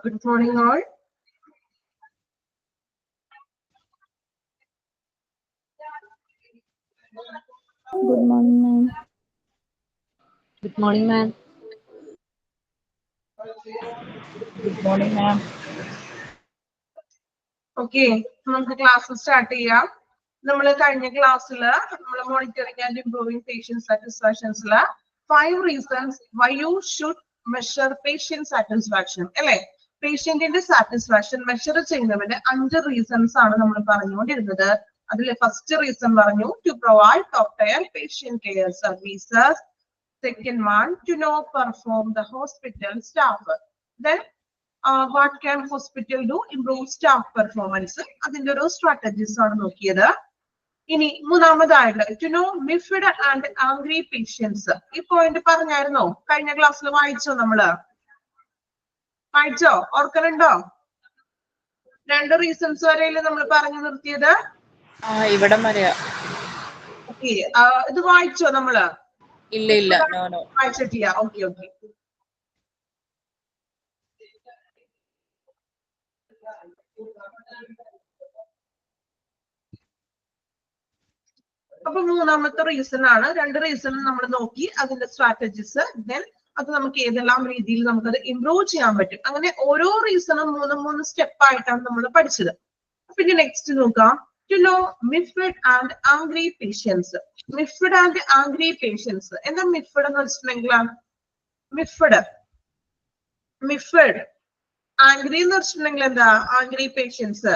Good morning, all. Good morning, ma'am. Good morning, ma'am. Good morning, ma'am. Okay, നമുക്ക് class start ചെയ്യാം. നമ്മൾ കഴിഞ്ഞ ക്ലാസ്സിൽ നമ്മൾ മോണിറ്ററിംഗ് ആൻഡ് ഇംപ്രൂവിംഗ് പേഷ്യന്റ് സാറ്റിസ്ഫാക്ഷൻസിൽ 5 reasons why you should measure patient satisfaction അല്ലേ? പേഷ്യന്റിന്റെ satisfaction measure ചെയ്യുന്നതിന്റെ 5 reasons ആണ് നമ്മൾ പറഞ്ഞുകൊണ്ടിരുന്നത്. അതിൽ ഫസ്റ്റ് റീസൺ പറഞ്ഞു to provide top tier patient care services. Second one, to know perform the hospital staff. Then what can hospital do? Improve staff performance. അതിന്റെ ഒരു strategies ആണ് നോക്കിയത്. ഇനി മൂന്നാമതായിട്ട് to know miffed and angry patients. ഈ point പറഞ്ഞായിരുന്നോ? കഴിഞ്ഞ ക്ലാസ്സിൽ വായിച്ചോ? വായിച്ചോ? ഓർക്കലുണ്ടോ? 2 റീസൺസ് വരെയല്ലേ നമ്മൾ പറഞ്ഞു നിർത്തിയത്? ഇവിടം വരെയാ. ഓക്കെ, ഇത് വായിച്ചോ നമ്മള്? ഇല്ല. നോ. വായിച്ചിട്ടില്ല. ഓക്കെ. അപ്പൊ മൂന്നാമത്തെ റീസൺ ആണ്. 2 റീസൺ നമ്മൾ നോക്കി, അതിന്റെ സ്ട്രാറ്റജീസ്. ദെൻ അത് നമുക്ക് ഏതെല്ലാം രീതിയിൽ നമുക്കത് ഇംപ്രൂവ് ചെയ്യാൻ പറ്റും. അങ്ങനെ ഓരോ റീസണും 3 സ്റ്റെപ്പ് ആയിട്ടാണ് നമ്മൾ പഠിച്ചത്. പിന്നെ നെക്സ്റ്റ് നോക്കാം, to know miffed and angry patients. Miffed and angry patients. എന്താ മിഫ്ഡ് എന്ന് വെച്ചിട്ടുണ്ടെങ്കിൽ മിഫ്ഡ് ആംഗ്രി എന്ന് വെച്ചിട്ടുണ്ടെങ്കിൽ എന്താ? Angry patients.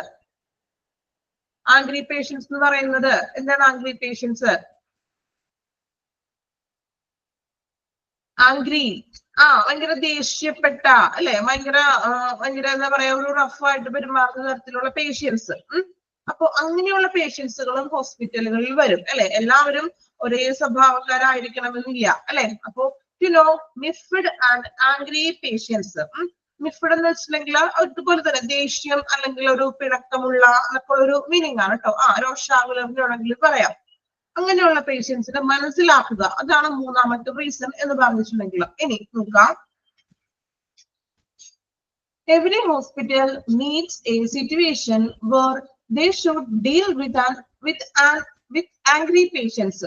ആംഗ്രി പേഷ്യൻസ് എന്ന് പറയുന്നത് എന്താണ്? ആംഗ്രി പേഷ്യൻസ് ആംഗ്രി ഭയങ്കര ദേഷ്യപ്പെട്ട അല്ലെ, ഭയങ്കര എന്താ പറയാ, ഒരു റഫായിട്ട് പെരുമാറുന്ന തരത്തിലുള്ള പേഷ്യൻസ്. അപ്പൊ അങ്ങനെയുള്ള പേഷ്യൻസുകളും ഹോസ്പിറ്റലുകളിൽ വരും അല്ലെ. എല്ലാവരും ഒരേ സ്വഭാവക്കാരായിരിക്കണമെന്നില്ല അല്ലെ. അപ്പൊ to know miffed and angry patients. Miffed എന്ന് വെച്ചിട്ടുണ്ടെങ്കിൽ അതുപോലെ തന്നെ ദേഷ്യം അല്ലെങ്കിൽ ഒരു പിണക്കമുള്ള എന്നൊക്കെ ഒരു മീനിങ് ആണ് കേട്ടോ. രോഷാകുലർന്നാണെങ്കിൽ പറയാം. അങ്ങനെയുള്ള പേഷ്യൻസിനെ മനസ്സിലാക്കുക, അതാണ് മൂന്നാമത്തെ റീസൺ എന്ന് പറഞ്ഞിട്ടുണ്ടെങ്കിൽ. ഇനി നോക്കാം, every hospital needs a situation where they should deal with angry patients.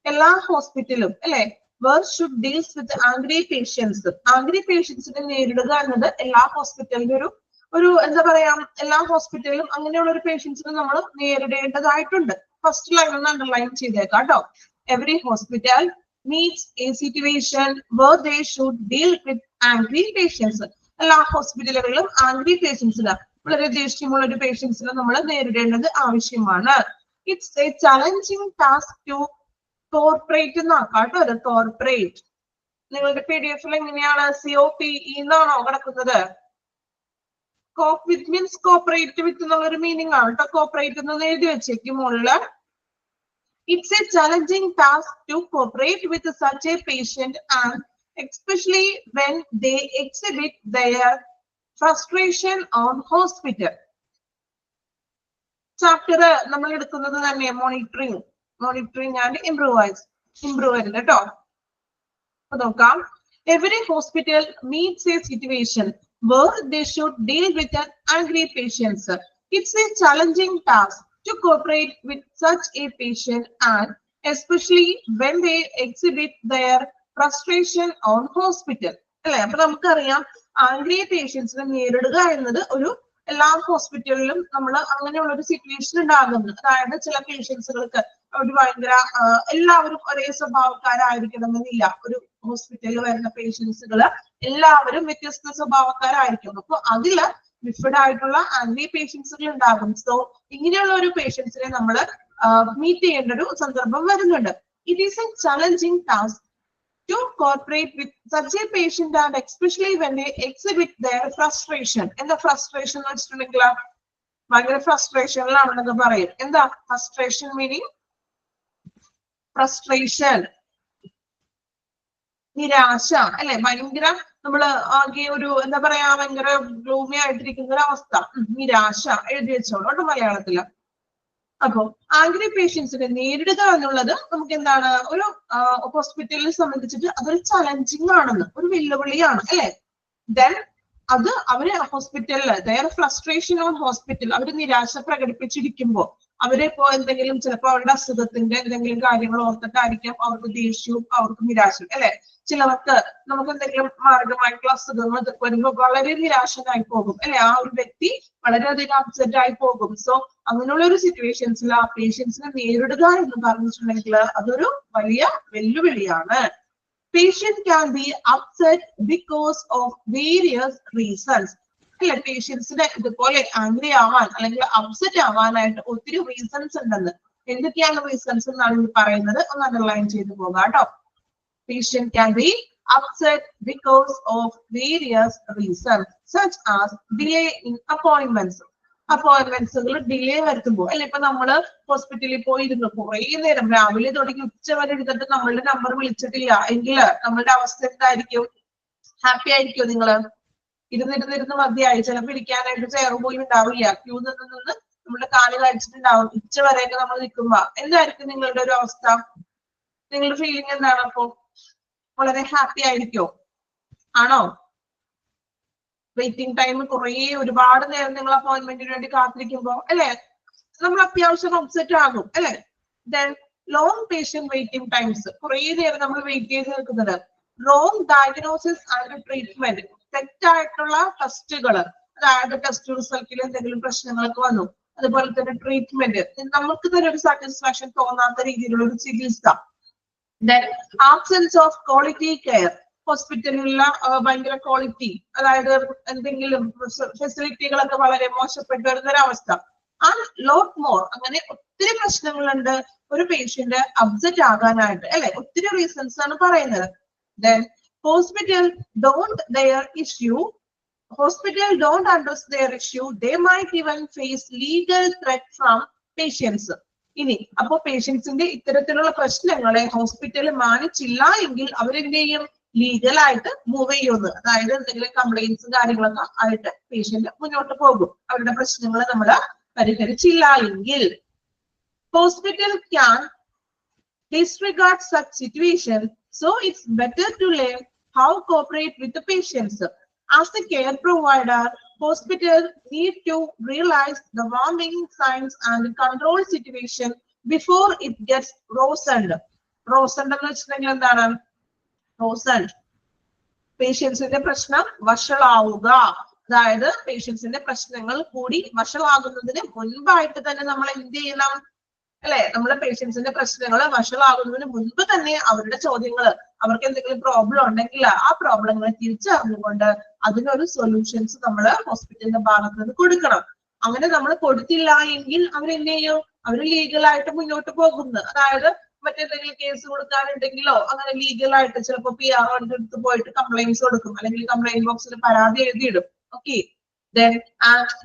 എല്ലാ ഹോസ്പിറ്റലും അല്ലെ where should deals with angry patients. Angry പേഷ്യൻസിനെ നേരിടുക എന്നത് എല്ലാ ഹോസ്പിറ്റലിലും ഒരു എന്താ പറയാ, എല്ലാ ഹോസ്പിറ്റലിലും അങ്ങനെയുള്ള ഒരു പേഷ്യൻസിനെ നമ്മൾ നേരിടേണ്ടതായിട്ടുണ്ട്. ഫസ്റ്റ് ലൈൻ ഒന്ന് അണ്ടർലൈൻ ചെയ്തേക്കാം കേട്ടോ. Every hospital needs A situation where they should deal with angry patients. എല്ലാ ഹോസ്പിറ്റലുകളിലും ആംഗ്രി പേഷ്യൻസിന്, വളരെ ദേഷ്യമുള്ള ഒരു പേഷ്യൻസിനെ നമ്മൾ നേരിടേണ്ടത് ആവശ്യമാണ്. It's a challenging task to corporate എന്നാക്കാട്ടോ. കോർപ്പറേറ്റ് നിങ്ങളുടെ PDF എങ്ങനെയാണ്? COPE എന്നാണോ കിടക്കുന്നത്? കോപ്പ് വിത്ത് മീൻസ് കോപ്പറേറ്റ് വിത്ത് എന്നുള്ളൊരു മീനിങ് ആണ് കേട്ടോ. കോപ്പറേറ്റ് എന്ന് എഴുതി വെച്ചേക്കും മുകളില്. It's a challenging task to cooperate with such a patient and especially when they exhibit their frustration on hospital. Chapter നമ്മൾ എടുക്കുന്നത് തന്നെ മോണിറ്ററിംഗ് ആൻഡ് ഇംപ്രൂവൈസ് കേട്ടോ. നോക്കാം, every hospital needs a situation where they should deal with an angry patients. It's a challenging task to cooperate with such a patient and especially when they exhibit their frustration on hospital അല്ലെ. അപ്പൊ നമുക്കറിയാം angry പേഷ്യൻസിനെ നേരിടുക എന്നത് ഒരു എല്ലാ ഹോസ്പിറ്റലിലും നമ്മൾ അങ്ങനെയുള്ള ഒരു സിറ്റുവേഷൻ ഉണ്ടാകുന്നു. അതായത് ചില പേഷ്യൻസുകൾക്ക് ഒരു ഭയങ്കര എല്ലാവരും ഒരേ സ്വഭാവക്കാരായിരിക്കണമെന്നില്ല. ഒരു ഹോസ്പിറ്റലിൽ വരുന്ന പേഷ്യൻസുകൾ എല്ലാവരും വ്യത്യസ്ത സ്വഭാവക്കാരായിരിക്കും. അപ്പൊ അതില് മിഫ്ഡ് ആയിട്ടുള്ള ആംഗ്രി പേഷ്യൻസുകൾ ഉണ്ടാകും. സോ ഇങ്ങനെയുള്ള ഒരു പേഷ്യൻസിനെ നമ്മൾ മീറ്റ് ചെയ്യേണ്ട ഒരു സന്ദർഭം വരുന്നുണ്ട്. It is A challenging task to cooperate with such a patient and especially when they exhibit their frustration. എന്താ frustration എന്ന് വെച്ചിട്ടുണ്ടെങ്കിൽ ഭയങ്കര ഫ്രസ്ട്രേഷനിലാണെന്നൊക്കെ പറയും. എന്താ frustration മീനിങ്? ഫ്രസ്ട്രേഷൻ നിരാശ അല്ലെ. ഭയങ്കര നമ്മള് ആകെ ഒരു എന്താ പറയാ, ഭയങ്കര ഗ്ലൂമി ആയിട്ടിരിക്കുന്ന ഒരു അവസ്ഥ, നിരാശ. എഴുതി വെച്ചോളൂ മലയാളത്തില്. അപ്പൊ ആംഗ്രി പേഷ്യൻസിനെ നേരിടുക എന്നുള്ളത് നമുക്ക് എന്താണ്, ഒരു ഹോസ്പിറ്റലിനെ സംബന്ധിച്ചിട്ട് അതൊരു ചലഞ്ചിങ് ആണെന്ന്, ഒരു വെല്ലുവിളിയാണ് അല്ലെ. ദെൻ അത് അവര് ഹോസ്പിറ്റലില് ദയർ ഫ്രസ്ട്രേഷൻ ഓൺ ഹോസ്പിറ്റൽ, അവര് നിരാശ പ്രകടിപ്പിച്ചിരിക്കുമ്പോ അവരിപ്പോ എന്തെങ്കിലും ചിലപ്പോ അവരുടെ അസുഖത്തിന്റെ എന്തെങ്കിലും കാര്യങ്ങൾ ഓർത്തിട്ടായിരിക്കാം അവർക്ക് ദേഷ്യവും അവർക്ക് നിരാശയും അല്ലെ. ചിലവർക്ക് നമുക്ക് എന്തെങ്കിലും മാർഗമായിട്ടുള്ള അസുഖങ്ങൾ ഇതൊക്കെ വരുമ്പോൾ വളരെ നിരാശനായി പോകും അല്ലെ. ആ ഒരു വ്യക്തി വളരെയധികം അപ്സെറ്റ് ആയി പോകും. സോ അങ്ങനെയുള്ള ഒരു സിറ്റുവേഷൻസിൽ ആ പേഷ്യൻസിനെ നേരിടുക എന്ന് പറഞ്ഞിട്ടുണ്ടെങ്കിൽ അതൊരു വലിയ വെല്ലുവിളിയാണ്. Patient can be upset because of various reasons. അല്ലെ, പേഷ്യൻസിന് ഇതുപോലെ ആംഗ്രി ആവാൻ അല്ലെങ്കിൽ അപ്സെറ്റ് ആവാനായിട്ട് ഒത്തിരി റീസൺസ് ഉണ്ടെന്ന്. എന്തൊക്കെയാണ് റീസൺസ് എന്നാണ് ഈ പറയുന്നത്, ഒന്ന് അണ്ടർലൈൻ ചെയ്ത് പോകാം കേട്ടോ. Patient can be upset because of various reasons such as delay in appointments. അപ്പോയിന്റ്മെന്റ്സുകൾ ഡിലേ വരുത്തുമ്പോൾ അല്ലെ, ഇപ്പൊ നമ്മള് ഹോസ്പിറ്റലിൽ പോയിരുന്നു കുറെ നേരം രാവിലെ തുടങ്ങി ഉച്ച വരെ എടുത്തിട്ട് നമ്മളുടെ നമ്പർ വിളിച്ചിട്ടില്ല എങ്കിൽ നമ്മളുടെ അവസ്ഥ എന്തായിരിക്കും? ഹാപ്പി ആയിരിക്കും നിങ്ങള്? ഇരുന്നിരുന്ന് മതിയായി, ചിലപ്പോൾ ഇരിക്കാനായിട്ട് ചെയർ പോലും ഉണ്ടാവില്ല, ക്യൂ നിന്ന് നമ്മുടെ കാല് കഴിച്ചിട്ടുണ്ടാവും. ഉച്ച വരെയൊക്കെ നമ്മൾ നിൽക്കുമ്പോ എന്തായിരിക്കും നിങ്ങളുടെ ഒരു അവസ്ഥ? നിങ്ങളുടെ ഫീലിംഗ് എന്താണ്? അപ്പൊ വളരെ ഹാപ്പി ആയിരിക്കോ? ആണോ? വെയിറ്റിംഗ് ടൈം കുറേ ഒരുപാട് നേരം നിങ്ങൾ അപ്പോയിന്റ്മെന്റിന് വേണ്ടി കാത്തിരിക്കുമ്പോ അല്ലെ, നമ്മൾ അത്യാവശ്യം അപ്സെറ്റ് ആകും അല്ലെ. Then long patient waiting times, കുറെ നേരം നമ്മൾ വെയിറ്റ് ചെയ്ത് നിൽക്കുന്നത്. റോങ് ഡയഗ്നോസിസ് ആൻഡ് ട്രീറ്റ്മെന്റ്, തെറ്റായിട്ടുള്ള ടെസ്റ്റുകൾ, അതായത് ടെസ്റ്റ് റിസൾട്ടിൽ എന്തെങ്കിലും പ്രശ്നങ്ങളൊക്കെ വന്നു, അതുപോലെ തന്നെ ട്രീറ്റ്മെന്റ് നമുക്ക് തന്നെ ഒരു സാറ്റിസ്ഫാക്ഷൻ തോന്നാത്ത രീതിയിലുള്ള ഒരു ചികിത്സ. Then absence of quality care, ഹോസ്പിറ്റലിലുള്ള ഭയങ്കര ക്വാളിറ്റി, അതായത് എന്തെങ്കിലും ഫെസിലിറ്റികളൊക്കെ വളരെ മോശപ്പെട്ടു വരുന്നൊരവസ്ഥ. ആൻഡ് ലോട്ട് മോർ, അങ്ങനെ ഒത്തിരി പ്രശ്നങ്ങളുണ്ട് ഒരു പേഷ്യന്റ് അപ്സെറ്റ് ആകാനായിട്ട് അല്ലെ. ഒത്തിരി റീസൺസ് ആണ് പറയുന്നത്. Then hospital don't their issue, hospital don't address their issue, they might even face legal threat from patients. ഇനി അപ്പോ പേഷ്യൻസിന്റെ ഇത്തരത്തിലുള്ള പ്രശ്നങ്ങളെ ഹോസ്പിറ്റൽ മാനിച്ചില്ല എങ്കിൽ അവരെന്ത് ചെയ്യും? ലീഗലായിട്ട് മൂവ് ചെയ്യുന്നു. അതായത് എന്തെങ്കിലും കംപ്ലൈന്റ്സും കാര്യങ്ങളൊക്കെ ആയിട്ട് പേഷ്യന്റ് മുന്നോട്ട് പോകും, അവരുടെ പ്രശ്നങ്ങൾ നമ്മൾ പരിഹരിച്ചില്ല എങ്കിൽ. Hospital can disregard such situation, so it's better to learn how to cooperate with the patients. As a care provider, hospitals need to realize the warning signs and control situation before it gets worsened. Worsened എന്ന് വെച്ചിട്ടുണ്ടെങ്കിൽ എന്താണ്? worsened, പേഷ്യൻസിന്റെ പ്രശ്നം വഷളാവുക, അതായത് പേഷ്യൻസിന്റെ പ്രശ്നങ്ങൾ കൂടി വഷളാകുന്നതിന് മുൻപായിട്ട് തന്നെ നമ്മൾ എന്ത് ചെയ്യണം അല്ലെ? നമ്മളെ പേഷ്യൻസിന്റെ പ്രശ്നങ്ങൾ വഷളാകുന്നതിന് മുൻപ് തന്നെ അവരുടെ ചോദ്യങ്ങൾ, അവർക്ക് എന്തെങ്കിലും പ്രോബ്ലം ഉണ്ടെങ്കിൽ ആ പ്രോബ്ലങ്ങളെ തിരിച്ചറിഞ്ഞുകൊണ്ട് അതിനൊരു സൊല്യൂഷൻസ് നമ്മൾ ഹോസ്പിറ്റലിന്റെ ഭാഗത്ത് നിന്ന് കൊടുക്കണം. അങ്ങനെ നമ്മൾ കൊടുത്തില്ല എങ്കിൽ അവരെന്ത് ചെയ്യും? അവർ ലീഗലായിട്ട് മുന്നോട്ട് പോകുന്നു. അതായത് മറ്റെന്തെങ്കിലും കേസ് കൊടുക്കാനുണ്ടെങ്കിലോ അങ്ങനെ ലീഗലായിട്ട് ചിലപ്പോൾ PR അടുത്ത് പോയിട്ട് കംപ്ലൈന്റ്സ് കൊടുക്കും, അല്ലെങ്കിൽ കംപ്ലൈന്റ് ബോക്സിൽ പരാതി എഴുതിയിടും. Okay, then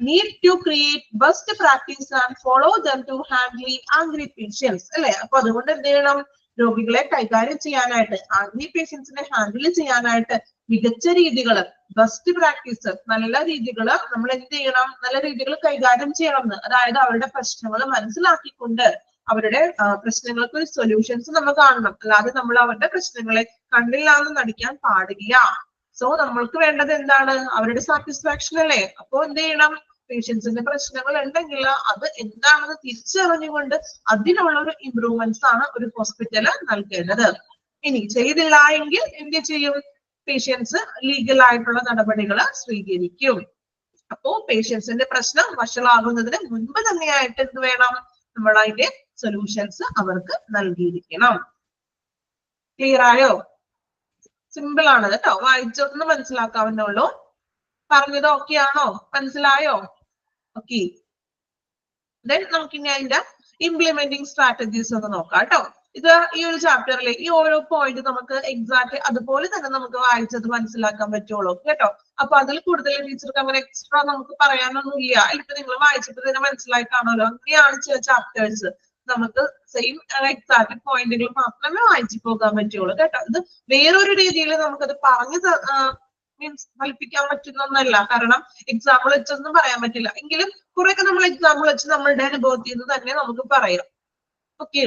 need to create best practice and follow them to handle angry patients അല്ലെ. അപ്പൊ അതുകൊണ്ട് എന്ത് ചെയ്യണം? രോഗികളെ കൈകാര്യം ചെയ്യാനായിട്ട്, ആംഗ്രി പേഷ്യൻസിനെ ഹാൻഡിൽ ചെയ്യാനായിട്ട് മികച്ച രീതികൾ, ബെസ്റ്റ് പ്രാക്ടീസ്, നല്ല രീതികൾ നമ്മൾ എന്ത് ചെയ്യണം? നല്ല രീതികൾ കൈകാര്യം ചെയ്യണം. അതായത് അവരുടെ പ്രശ്നങ്ങൾ മനസ്സിലാക്കിക്കൊണ്ട് അവരുടെ പ്രശ്നങ്ങൾക്ക് ഒരു സൊല്യൂഷൻസ് നമ്മൾ കാണണം. അല്ലാതെ നമ്മൾ അവരുടെ പ്രശ്നങ്ങളെ കണ്ടില്ല എന്ന് നടിക്കാൻ പാടില്ല. സോ നമ്മൾക്ക് വേണ്ടത് എന്താണ്? അവരുടെ സാറ്റിസ്ഫാക്ഷൻ അല്ലേ. അപ്പൊ എന്ത് ചെയ്യണം? പേഷ്യൻസിന്റെ പ്രശ്നങ്ങൾ ഉണ്ടെങ്കിൽ അത് എന്താണെന്ന് തിരിച്ചറിഞ്ഞുകൊണ്ട് അതിനുള്ള ഒരു ഇംപ്രൂവ്മെന്റ്സ് ആണ് ഒരു ഹോസ്പിറ്റല് നൽകേണ്ടത്. ഇനി ചെയ്തില്ല എങ്കിൽ എന്ത് ചെയ്യും? പേഷ്യൻസ് ലീഗൽ ആയിട്ടുള്ള നടപടികൾ സ്വീകരിക്കും. അപ്പോ പേഷ്യൻസിന്റെ പ്രശ്നം വഷളാകുന്നതിന് മുൻപ് തന്നെയായിട്ട് എന്ത് വേണം? നമ്മൾ അതിന്റെ സൊല്യൂഷൻസ് അവർക്ക് നൽകിയിരിക്കണം. ക്ലിയർ ആയോ? സിമ്പിൾ ആണ് കേട്ടോ, വായിച്ചൊന്ന് മനസ്സിലാക്കാവുന്നുള്ളൂ. പറഞ്ഞത് ഓക്കെ ആണോ? മനസ്സിലായോ? ഓക്കെ, ദെൻ നമുക്കിനി അതിന്റെ ഇംപ്ലിമെന്റിങ് സ്ട്രാറ്റജീസ് ഒന്ന് നോക്കാം കേട്ടോ. ഇത് ഈ ഒരു ചാപ്റ്ററിലെ ഈ ഓരോ പോയിന്റ് നമുക്ക് എക്സാക്ട് അതുപോലെ തന്നെ നമുക്ക് വായിച്ചത് മനസ്സിലാക്കാൻ പറ്റുള്ളൂ കേട്ടോ. അപ്പൊ അതിൽ കൂടുതൽ ടീച്ചർക്ക് അങ്ങനെ എക്സ്ട്രാ നമുക്ക് പറയാനൊന്നും ഇല്ല. ഇപ്പൊ നിങ്ങൾ വായിച്ചിട്ട് തന്നെ മനസ്സിലായി കാണുമല്ലോ. അങ്ങനെയാണ് ചില ചാപ്റ്റേഴ്സ് നമുക്ക് സെയിം എക്സാക്ട് പോയിന്റുകൾ മാത്രമേ വായിച്ചു പോകാൻ പറ്റുള്ളൂ കേട്ടോ. ഇത് വേറൊരു രീതിയിൽ നമുക്കത് പറഞ്ഞു മീൻസ് ഫലിപ്പിക്കാൻ പറ്റുന്ന ഒന്നല്ല. കാരണം എക്സാമ്പിൾ വെച്ചൊന്നും പറയാൻ പറ്റില്ല. എങ്കിലും കുറെയൊക്കെ നമ്മൾ എക്സാമ്പിൾ വെച്ച് നമ്മളുടെ അനുഭവത്തിൽ നിന്ന് തന്നെ നമുക്ക് പറയാം. ഓക്കെ,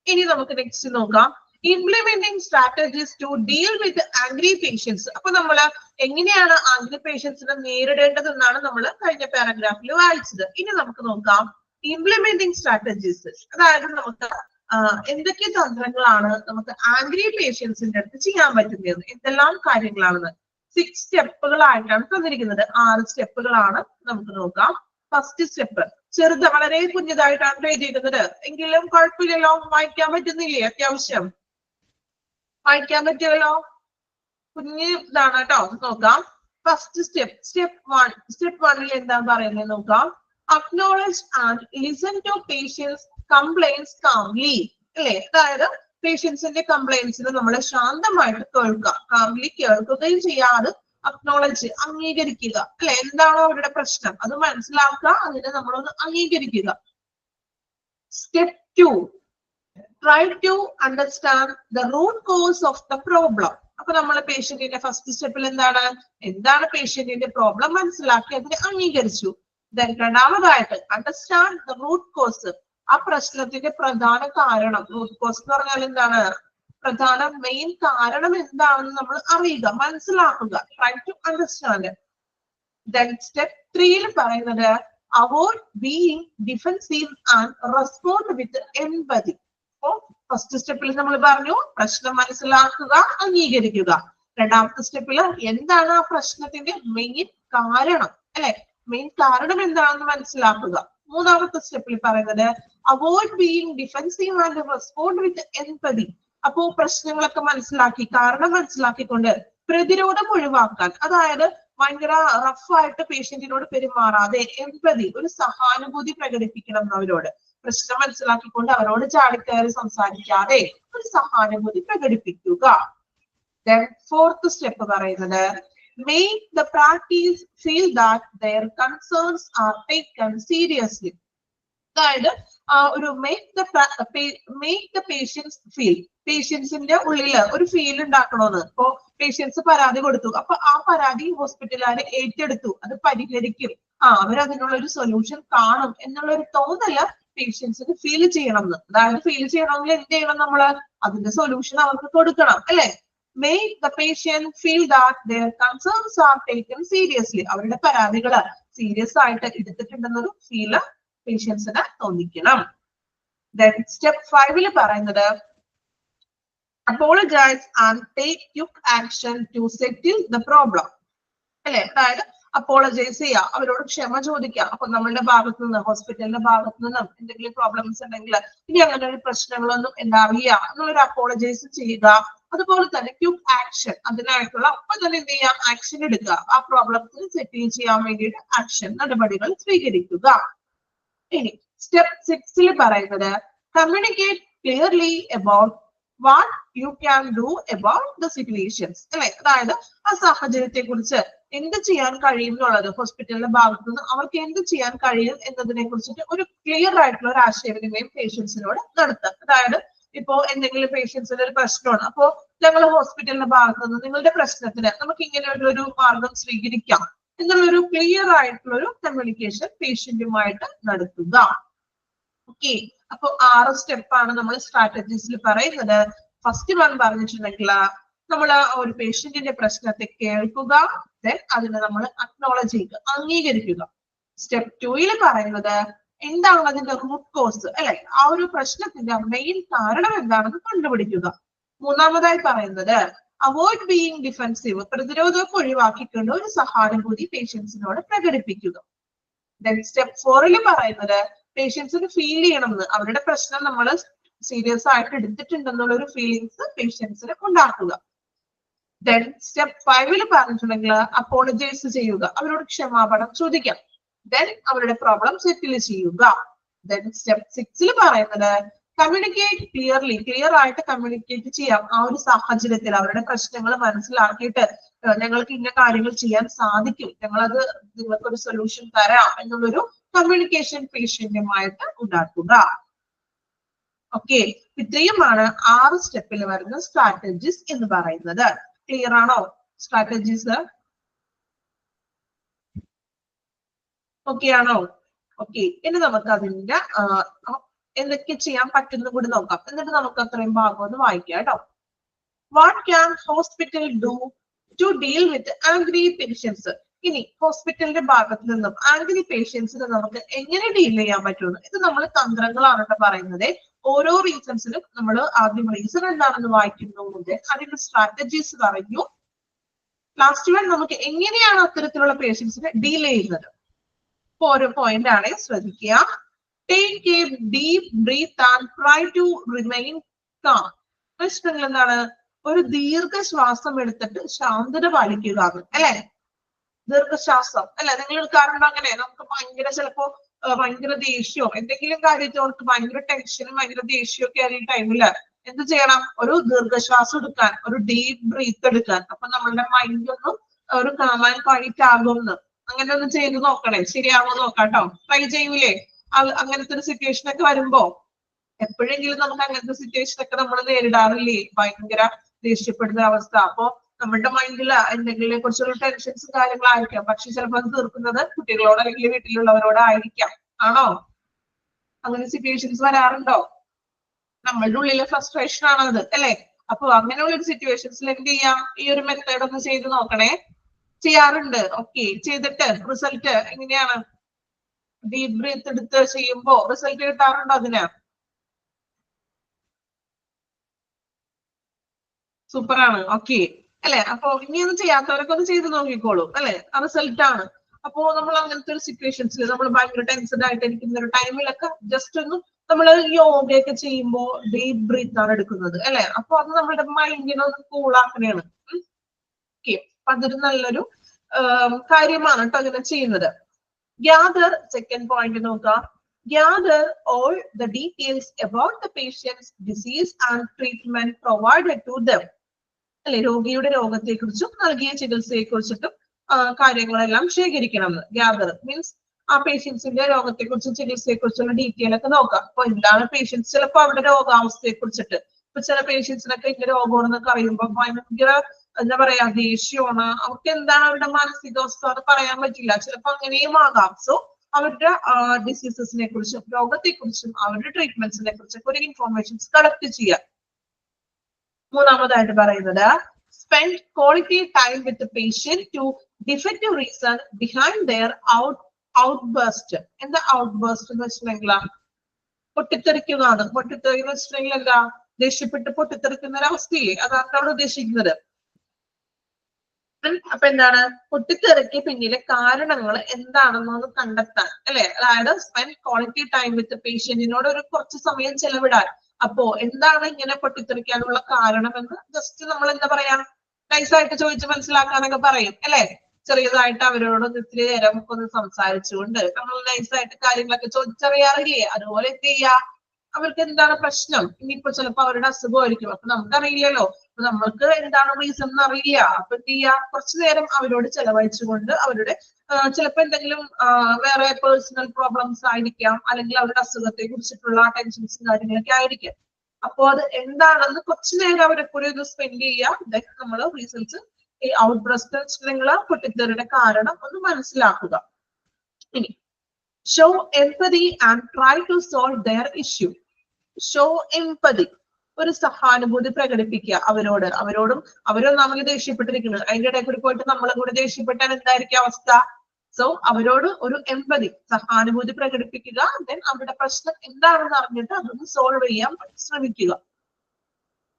ഇനി നമുക്ക് നെക്സ്റ്റ് നോക്കാം. Implementing strategies to deal with angry patients. അപ്പൊ നമ്മൾ എങ്ങനെയാണ് ആംഗ്രി പേഷ്യൻസിനെ നേരിടേണ്ടതെന്നാണ് നമ്മൾ കഴിഞ്ഞ പാരഗ്രാഫിൽ വായിച്ചത്. ഇനി നമുക്ക് നോക്കാം ഇംപ്ലിമെന്റിംഗ് സ്ട്രാറ്റജീസ്. അതായത് നമുക്ക് എന്തൊക്കെ തന്ത്രങ്ങളാണ് നമുക്ക് ആംഗ്രി പേഷ്യൻസിന്റെ അടുത്ത് ചെയ്യാൻ പറ്റുന്നത്, എന്തെല്ലാം കാര്യങ്ങളാണെന്ന് 6 സ്റ്റെപ്പുകളായിട്ടാണ് തന്നിരിക്കുന്നത്. 6 സ്റ്റെപ്പുകളാണ്. നമുക്ക് നോക്കാം. ഫസ്റ്റ് സ്റ്റെപ്പ് ചെറുത്, വളരെ കുഞ്ഞതായിട്ടാണ് എഴുതിയിരിക്കുന്നത്, എങ്കിലും കുഴപ്പമില്ലല്ലോ, വായിക്കാൻ പറ്റുന്നില്ലേ? അത്യാവശ്യം വായിക്കാൻ പറ്റുമല്ലോ, കുഞ്ഞ് ഇതാണ് കേട്ടോ. നോക്കാം. First step 1. സ്റ്റെപ്പ് 1ൽ എന്താ പറയുന്നത് നോക്കാം. Acknowledge and listen to patients complaints calmly. അല്ലെ, അതായത് പേഷ്യൻസിന്റെ കംപ്ലൈൻസിന് നമ്മൾ ശാന്തമായിട്ട് കേൾക്കുക, കാംലി കേൾക്കുകയും ചെയ്യാതെ അക്നോളജ് അംഗീകരിക്കുക. അല്ലെ, എന്താണോ അവരുടെ പ്രശ്നം അത് മനസ്സിലാക്കുക, അതിനെ നമ്മളൊന്ന് അംഗീകരിക്കുക. Step 2, try to understand the root cause of the problem. അപ്പൊ നമ്മൾ പേഷ്യന്റിന്റെ ഫസ്റ്റ് സ്റ്റെപ്പിൽ എന്താണ് പേഷ്യന്റിന്റെ പ്രോബ്ലം മനസ്സിലാക്കി അതിനെ അംഗീകരിച്ചു. ദെൻ രണ്ടാമതായിട്ട് അണ്ടർസ്റ്റാൻഡ് ദ റൂട്ട് കോസ്. ആ പ്രശ്നത്തിന്റെ പ്രധാന കാരണം, റൂട്ട് കോസ് എന്ന് പറഞ്ഞാൽ എന്താണ്, പ്രധാന മെയിൻ കാരണം എന്താണെന്ന് നമ്മൾ അറിയുക, മനസ്സിലാക്കുക. Try to understand. Then step 3ൽ പറയുന്നത് avoid being defensive and respond with empathy. അപ്പോ ഫസ്റ്റ് സ്റ്റെപ്പിൽ നമ്മൾ പറഞ്ഞു പ്രശ്നം മനസ്സിലാക്കുക, അംഗീകരിക്കുക. രണ്ടാമത്തെ സ്റ്റെപ്പിൽ എന്താണ് ആ പ്രശ്നത്തിന്റെ മെയിൻ കാരണം, അല്ലെ, മെയിൻ കാരണം എന്താണെന്ന് മനസ്സിലാക്കുക. മൂന്നാമത്തെ സ്റ്റെപ്പിൽ പറയുന്നത് avoid being defensive and respond with empathy. അപ്പോ പ്രശ്നങ്ങളൊക്കെ മനസ്സിലാക്കി, കാരണം മനസ്സിലാക്കിക്കൊണ്ട് പ്രതിരോധം ഒഴിവാക്കാൻ, അതായത് ഭയങ്കര റഫായിട്ട് പേഷ്യന്റിനോട് പെരുമാറാതെ എംപതി, ഒരു സഹാനുഭൂതി പ്രകടിപ്പിക്കണം അവരോട്. പ്രശ്നം മനസ്സിലാക്കിക്കൊണ്ട് അവരോട് ചാടിക്കയറി സംസാരിക്കാതെ ഒരു സഹാനുഭൂതി പ്രകടിപ്പിക്കുക. Then fourth step പറയുന്നത് make the practice feel that their concerns are taken seriously. അതായത് ഒരു make the patients feel, പേഷ്യൻസിന്റെ ഉള്ളില് ഒരു ഫീൽ ഉണ്ടാക്കണമെന്ന്. ഇപ്പോ പേഷ്യൻസ് പരാതി കൊടുത്തു, അപ്പൊ ആ പരാതി ഹോസ്പിറ്റലുകാരെ ഏറ്റെടുത്തു, അത് പരിഹരിക്കും, അവരതിനുള്ള ഒരു സൊല്യൂഷൻ കാണും എന്നുള്ള ഒരു തോന്നല് പേഷ്യൻസിന് ഫീൽ ചെയ്യണം എന്ന്. അതായത് ഫീൽ ചെയ്യണമെങ്കിൽ എന്ത് ചെയ്യണം, നമ്മള് അതിന്റെ സൊല്യൂഷൻ അവർക്ക് കൊടുക്കണം, അല്ലെ. Make the patient feel that their concerns are taken seriously. അവരുടെ പരാതികള് സീരിയസ് ആയിട്ട് എടുത്തിട്ടുണ്ടെന്നൊരു ഫീല് പേഷ്യൻസിന് തോന്നിക്കണം. Then step 5ൽ പറയുന്നത് apologize and take quick action to settle the problem. അല്ലെ, അതായത് അപ്പോളജൈസ് ചെയ്യുക, അവരോട് ക്ഷമ ചോദിക്കുക. അപ്പൊ നമ്മളുടെ ഭാഗത്തു നിന്ന്, ഹോസ്പിറ്റലിന്റെ ഭാഗത്തു നിന്നും എന്തെങ്കിലും പ്രോബ്ലംസ് ഉണ്ടെങ്കിൽ ഇനി അങ്ങനെ ഒരു പ്രശ്നങ്ങളൊന്നും ഉണ്ടാവില്ല എന്നുള്ളൊരു അപ്പോളജൈസ് ചെയ്യുക. അതുപോലെ തന്നെ ക്വിക്ക് ആക്ഷൻ, അതിനായിട്ടുള്ള അപ്പൊ തന്നെ എന്ത് ചെയ്യാം, ആക്ഷൻ എടുക്കുക. ആ പ്രോബ്ലത്തിന് സെറ്റിൽ ചെയ്യാൻ വേണ്ടിയിട്ട് ആക്ഷൻ നടപടികൾ സ്വീകരിക്കുക. ഇനി സ്റ്റെപ്പ് 6ൽ പറയുന്നത് communicate clearly about what you can do about the situations. അല്ലെ, അതായത് ആ സാഹചര്യത്തെ കുറിച്ച് എന്ത് ചെയ്യാൻ കഴിയും എന്നുള്ളത്, ഹോസ്പിറ്റലിന്റെ ഭാഗത്തു നിന്ന് അവർക്ക് എന്ത് ചെയ്യാൻ കഴിയും എന്നതിനെ കുറിച്ചിട്ട് ഒരു ക്ലിയർ ആയിട്ടുള്ള ഒരു ആശയവിനിമയം പേഷ്യൻസിനോട് നടത്തുക. അതായത് ഇപ്പോ എന്തെങ്കിലും പേഷ്യൻസിന് ഒരു പ്രശ്നമാണ്, അപ്പോ ഞങ്ങൾ ഹോസ്പിറ്റലിന്റെ ഭാഗത്തു നിന്ന് നിങ്ങളുടെ പ്രശ്നത്തിന് നമുക്ക് ഇങ്ങനെ ഒരു മാർഗം സ്വീകരിക്കാം എന്നുള്ളൊരു ക്ലിയർ ആയിട്ടുള്ള ഒരു കമ്മ്യൂണിക്കേഷൻ പേഷ്യന്റുമായിട്ട് നടത്തുക. ഓക്കെ, അപ്പൊ 6 സ്റ്റെപ്പാണ് നമ്മൾ സ്ട്രാറ്റജീസിൽ പറയുന്നത്. ഫസ്റ്റ് വൺ പറഞ്ഞിട്ടുണ്ടെങ്കിൽ നമ്മൾ ഒരു പേഷ്യന്റിന്റെ പ്രശ്നത്തെ കേൾക്കുക, ദെൻ അതിനെ നമ്മൾ അക്നോളജ് ചെയ്യുക, അംഗീകരിക്കുക. സ്റ്റെപ്പ് 2ൽ പറയുന്നത് എന്താണ് അതിന്റെ റൂട്ട് കോസ്, അല്ലെ, ആ ഒരു പ്രശ്നത്തിന്റെ മെയിൻ കാരണം എന്താണെന്ന് കണ്ടുപിടിക്കുക. മൂന്നാമതായി പറയുന്നത് അവോയ്ഡ് ബീയിങ് ഡിഫെൻസീവ്, പ്രതിരോധമൊക്കെ ഒഴിവാക്കിക്കൊണ്ട് ഒരു സഹാനുഭൂതി പേഷ്യൻസിനോട് പ്രകടിപ്പിക്കുക. ദെൻ സ്റ്റെപ്പ് 4ൽ പറയുന്നത് പേഷ്യൻസിന് ഫീൽ ചെയ്യണമെന്ന്, അവരുടെ പ്രശ്നം നമ്മൾ സീരിയസ് ആയിട്ട് എടുത്തിട്ടുണ്ടെന്നുള്ള ഒരു ഫീലിങ്സ് പേഷ്യൻസിന് ഉണ്ടാക്കുക. ദെൻ സ്റ്റെപ്പ് 5ൽ പറഞ്ഞിട്ടുണ്ടെങ്കിൽ അപ്പോളജൈസ് ചെയ്യുക, അവരോട് ക്ഷമാപണം ചോദിക്കാം. ദെൻ അവരുടെ പ്രോബ്ലം സെറ്റിൽ ചെയ്യുക. ദെൻ സ്റ്റെപ്പ് 6ൽ പറയുന്നത് കമ്മ്യൂണിക്കേറ്റ് ക്ലിയർലി, ക്ലിയർ ആയിട്ട് കമ്മ്യൂണിക്കേറ്റ് ചെയ്യാം. ആ ഒരു സാഹചര്യത്തിൽ അവരുടെ പ്രശ്നങ്ങൾ മനസ്സിലാക്കിയിട്ട് ഞങ്ങൾക്ക് ഇന്ന കാര്യങ്ങൾ ചെയ്യാൻ സാധിക്കും, ഞങ്ങളത് നിങ്ങൾക്കൊരു സൊല്യൂഷൻ തരാം എന്നുള്ളൊരു കമ്മ്യൂണിക്കേഷൻ പേഷ്യന്റുമായിട്ട് ഉണ്ടാക്കുക. ഓക്കെ, ഇത്രയുമാണ് 6 സ്റ്റെപ്പിൽ വരുന്ന സ്ട്രാറ്റജീസ് എന്ന് പറയുന്നത്. ക്ലിയർ ആണോ സ്ട്രാറ്റജീസ്? ഓക്കെ ആണോ? ഓക്കെ, ഇനി നമുക്ക് അതിന്റെ എന്തൊക്കെ ചെയ്യാൻ പറ്റുന്ന കൂടി നോക്കാം. എന്നിട്ട് നമുക്ക് അത്രയും ഭാഗം ഒന്ന് വായിക്കാം കേട്ടോ. What can hospital do to deal with angry patients? ഇനി ഹോസ്പിറ്റലിന്റെ ഭാഗത്ത് നിന്നും ആംഗ്രി പേഷ്യൻസിന് നമുക്ക് എങ്ങനെ ഡീൽ ചെയ്യാൻ പറ്റുമെന്ന്, ഇത് നമ്മൾ തന്ത്രങ്ങളാണ് കേട്ടോ പറയുന്നത്. ഓരോ റീസൺസിനും നമ്മൾ ആദ്യം റീസൺ എന്താണെന്ന് വായിക്കുന്നുണ്ട്, അതിന്റെ സ്ട്രാറ്റജീസ് പറഞ്ഞു. ലാസ്റ്റ് വൺ നമുക്ക് എങ്ങനെയാണ് അത്തരത്തിലുള്ള പേഷ്യൻസിനെ ഡീൽ ചെയ്യുന്നത്. ഓരോ പോയിന്റ് ആണ് ശ്രദ്ധിക്കുക. Take a deep breath and try to remain calm. പ്രശ്നങ്ങൾ എന്താണ്? ഒരു ദീർഘശ്വാസം എടുത്തിട്ട് ശാന്തത പാലിക്കുക, അല്ലെ? ദീർഘശ്വാസം അല്ലെ, നിങ്ങൾ എടുക്കാറുണ്ടോ അങ്ങനെ? നമുക്ക് ഭയങ്കര ചിലപ്പോ ഭയങ്കര ദേഷ്യമോ എന്തെങ്കിലും കാര്യത്തോർക്ക് ഭയങ്കര ടെൻഷനും ഭയങ്കര ദേഷ്യമൊക്കെ ആയ ടൈമില് എന്ത് ചെയ്യണം? ഒരു ദീർഘശ്വാസം എടുക്കാൻ, ഒരു ഡീപ് ബ്രീത്ത് എടുക്കാൻ. അപ്പൊ നമ്മളുടെ മൈൻഡ് ഒന്നും ഒരു കാമാൻ ക്വൈറ്റ് ആകുമെന്ന്. അങ്ങനെ ഒന്ന് ചെയ്ത് നോക്കണേ, ശരിയാവോ നോക്കാട്ടോ. ട്രൈ ചെയ്യൂലേ? അങ്ങനത്തെ ഒരു സിറ്റുവേഷൻ ഒക്കെ വരുമ്പോ എപ്പോഴെങ്കിലും നമുക്ക് അങ്ങനത്തെ സിറ്റുവേഷൻ ഒക്കെ നമ്മൾ നേരിടാറില്ലേ? ഭയങ്കര ദേഷ്യപ്പെടുന്ന അവസ്ഥ. അപ്പൊ നമ്മുടെ മൈൻഡിൽ എന്തെങ്കിലും കുറിച്ചുള്ള ടെൻഷൻസും കാര്യങ്ങളായിരിക്കാം. പക്ഷെ ചിലപ്പോൾ അത് തീർക്കുന്നത് കുട്ടികളോട് അല്ലെങ്കിൽ വീട്ടിലുള്ളവരോട് ആയിരിക്കാം. ആണോ? അങ്ങനെ സിറ്റുവേഷൻസ് വരാറുണ്ടോ? നമ്മളുടെ ഉള്ളിലെ ഫ്രസ്ട്രേഷൻ ആണത്, അല്ലെ? അപ്പൊ അങ്ങനെയുള്ള ഒരു സിറ്റുവേഷൻസിൽ എന്ത് ചെയ്യാം? ഈ ഒരു മെത്തേഡ് ഒന്ന് ചെയ്ത് നോക്കണേ. ചെയ്യാറുണ്ട്? ഓക്കെ, ചെയ്തിട്ട് റിസൾട്ട് എങ്ങനെയാണ്? ഡീപ് ബ്രീത്ത് എടുത്ത് ചെയ്യുമ്പോ റിസൾട്ട് കിട്ടാറുണ്ടോ അതിന്? സൂപ്പറാണ്. ഓക്കെ അല്ലെ? അപ്പൊ ഇനിയൊന്നും ചെയ്യാത്തവരൊക്കെ ഒന്ന് ചെയ്ത് നോക്കിക്കോളൂ, അല്ലെ? റിസൾട്ട് ആണ്. അപ്പോ നമ്മൾ അങ്ങനത്തെ ഒരു സിറ്റുവേഷൻസിൽ നമ്മൾ ഭയങ്കര ടെൻസ്ഡ് ആയിട്ട് ഇരിക്കുന്ന ഒരു ടൈമിലൊക്കെ ജസ്റ്റ് ഒന്ന് നമ്മൾ യോഗയൊക്കെ ചെയ്യുമ്പോ ഡീപ് ബ്രീത്ത് ആണ് എടുക്കുന്നത്, അല്ലെ? അപ്പൊ അത് നമ്മുടെ മൈൻഡിനെ ഒന്ന് കൂളാക്കണേണ്. ഓക്കെ, അപ്പൊ അതൊരു നല്ലൊരു കാര്യമാണ് കേട്ടോ അങ്ങനെ ചെയ്യുന്നത്. ഗ്യാദർ, സെക്കൻഡ് പോയിന്റ് നോക്കാം. Gather all the details about the patient's disease and treatment provided to them. അല്ലെ, രോഗിയുടെ രോഗത്തെ കുറിച്ചും നൽകിയ ചികിത്സയെ കുറിച്ചിട്ടും കാര്യങ്ങളെല്ലാം ശേഖരിക്കണം. ഗ്യാദർ മീൻസ് ആ പേഷ്യൻസിന്റെ രോഗത്തെ കുറിച്ചും ചികിത്സയെ കുറിച്ചുള്ള ഡീറ്റെയിൽ ഒക്കെ നോക്കാം. അപ്പൊ എന്താണ് പേഷ്യൻസ്, ചിലപ്പോ അവരുടെ രോഗാവസ്ഥയെ കുറിച്ചിട്ട്. ഇപ്പൊ ചില പേഷ്യൻസിനൊക്കെ ഇങ്ങനെ രോഗമാണെന്നൊക്കെ അറിയുമ്പോ ഭയങ്കര എന്താ പറയാ ദേഷ്യമാണ്. അവർക്ക് എന്താണ് അവരുടെ മാനസികാവസ്ഥ എന്ന് പറയാൻ പറ്റില്ല. ചിലപ്പോ അങ്ങനെയും ആകാം. സോ അവരുടെ ഡിസീസസിനെ കുറിച്ചും രോഗത്തെ കുറിച്ചും അവരുടെ ട്രീറ്റ്മെന്റ്സിനെ കുറിച്ചൊക്കെ ഒരു ഇൻഫോർമേഷൻസ് കളക്ട് ചെയ്യാം. മൂന്നാമതായിട്ട് പറയുന്നത് spend quality time with patient to defective reason behind their outburst. എന്താ ഔട്ട്ബേസ്റ്റ് എന്ന് വെച്ചിട്ടുണ്ടെങ്കിൽ പൊട്ടിത്തെറിക്കുന്നതാണ്. പൊട്ടിത്തെറിക്കുന്ന വെച്ചിട്ടുണ്ടെങ്കിൽ എന്താ? ദേഷ്യപ്പെട്ട് പൊട്ടിത്തെറിക്കുന്ന ഒരു അവസ്ഥയില്ലേ? അതാണ് അവിടെ ഉദ്ദേശിക്കുന്നത്. അപ്പൊ എന്താണ്? പൊട്ടിത്തെറിക്ക് പിന്നിലെ കാരണങ്ങൾ എന്താണെന്നൊന്ന് കണ്ടെത്താൻ, അല്ലെ? അതായത് സ്പെൻഡ് ക്വാളിറ്റി ടൈം വിത്ത് പേഷ്യന്റിനോട് ഒരു കുറച്ച് സമയം ചെലവിടാൻ. അപ്പോ എന്താണ് ഇങ്ങനെ പൊട്ടിത്തെറിക്കാനുള്ള കാരണം എന്ന് ജസ്റ്റ് നമ്മൾ എന്താ പറയാ നൈസായിട്ട് ചോദിച്ച് മനസ്സിലാക്കാനൊക്കെ പറയും, അല്ലെ? ചെറിയതായിട്ട് അവരോട് ഇത്തിരി നേരം ഒന്ന് സംസാരിച്ചുകൊണ്ട് നമ്മൾ നൈസായിട്ട് കാര്യങ്ങളൊക്കെ ചോദിച്ചറിയാറില്ലേ? അതുപോലെ എന്ത് ചെയ്യാ? അവർക്ക് എന്താണ് പ്രശ്നം? ഇനിയിപ്പോ ചിലപ്പോ അവരുടെ അസുഖമായിരിക്കും. അപ്പൊ നമുക്കറിയില്ലല്ലോ, നമ്മൾക്ക് എന്താണ് റീസൺ എന്ന് അറിയില്ല. അപ്പൊ എന്ത് ചെയ്യാ? കുറച്ചു നേരം അവരോട് ചെലവഴിച്ചുകൊണ്ട് അവരുടെ ചിലപ്പോ എന്തെങ്കിലും വേറെ പേഴ്സണൽ പ്രോബ്ലംസ് ആയിരിക്കാം, അല്ലെങ്കിൽ അവരുടെ അസുഖത്തെ കുറിച്ചിട്ടുള്ള ടെൻഷൻസും കാര്യങ്ങളൊക്കെ ആയിരിക്കാം. അപ്പൊ അത് എന്താണെന്ന് കുറച്ചു നേരം അവരെ കൂടി ഒന്ന് സ്പെൻഡ് ചെയ്യാം. നമ്മൾ റീസൺസ് ഈ ഔട്ട് ബ്രസ്റ്റ് പൊട്ടിത്തെറിയുടെ കാരണം ഒന്ന് മനസ്സിലാക്കുക. ഇനി show empathy and try to solve their issue. Show empathy, ഒരു സഹാനുഭൂതി പ്രകടിപ്പിക്കുക അവരോടും അവരൊന്നാമത് ദേഷ്യപ്പെട്ടിരിക്കുന്നത്. അതിന്റെ ഇടയിൽ കൂടി പോയിട്ട് നമ്മളെ കൂടെ ദേഷ്യപ്പെട്ടാൽ എന്തായിരിക്കും അവസ്ഥ? സോ അവരോട് ഒരു എംപതി, സഹാനുഭൂതി പ്രകടിപ്പിക്കുക. ദെൻ അവരുടെ പ്രശ്നം എന്താണെന്ന് അറിഞ്ഞിട്ട് അതൊന്ന് സോൾവ് ചെയ്യാൻ ശ്രമിക്കുക.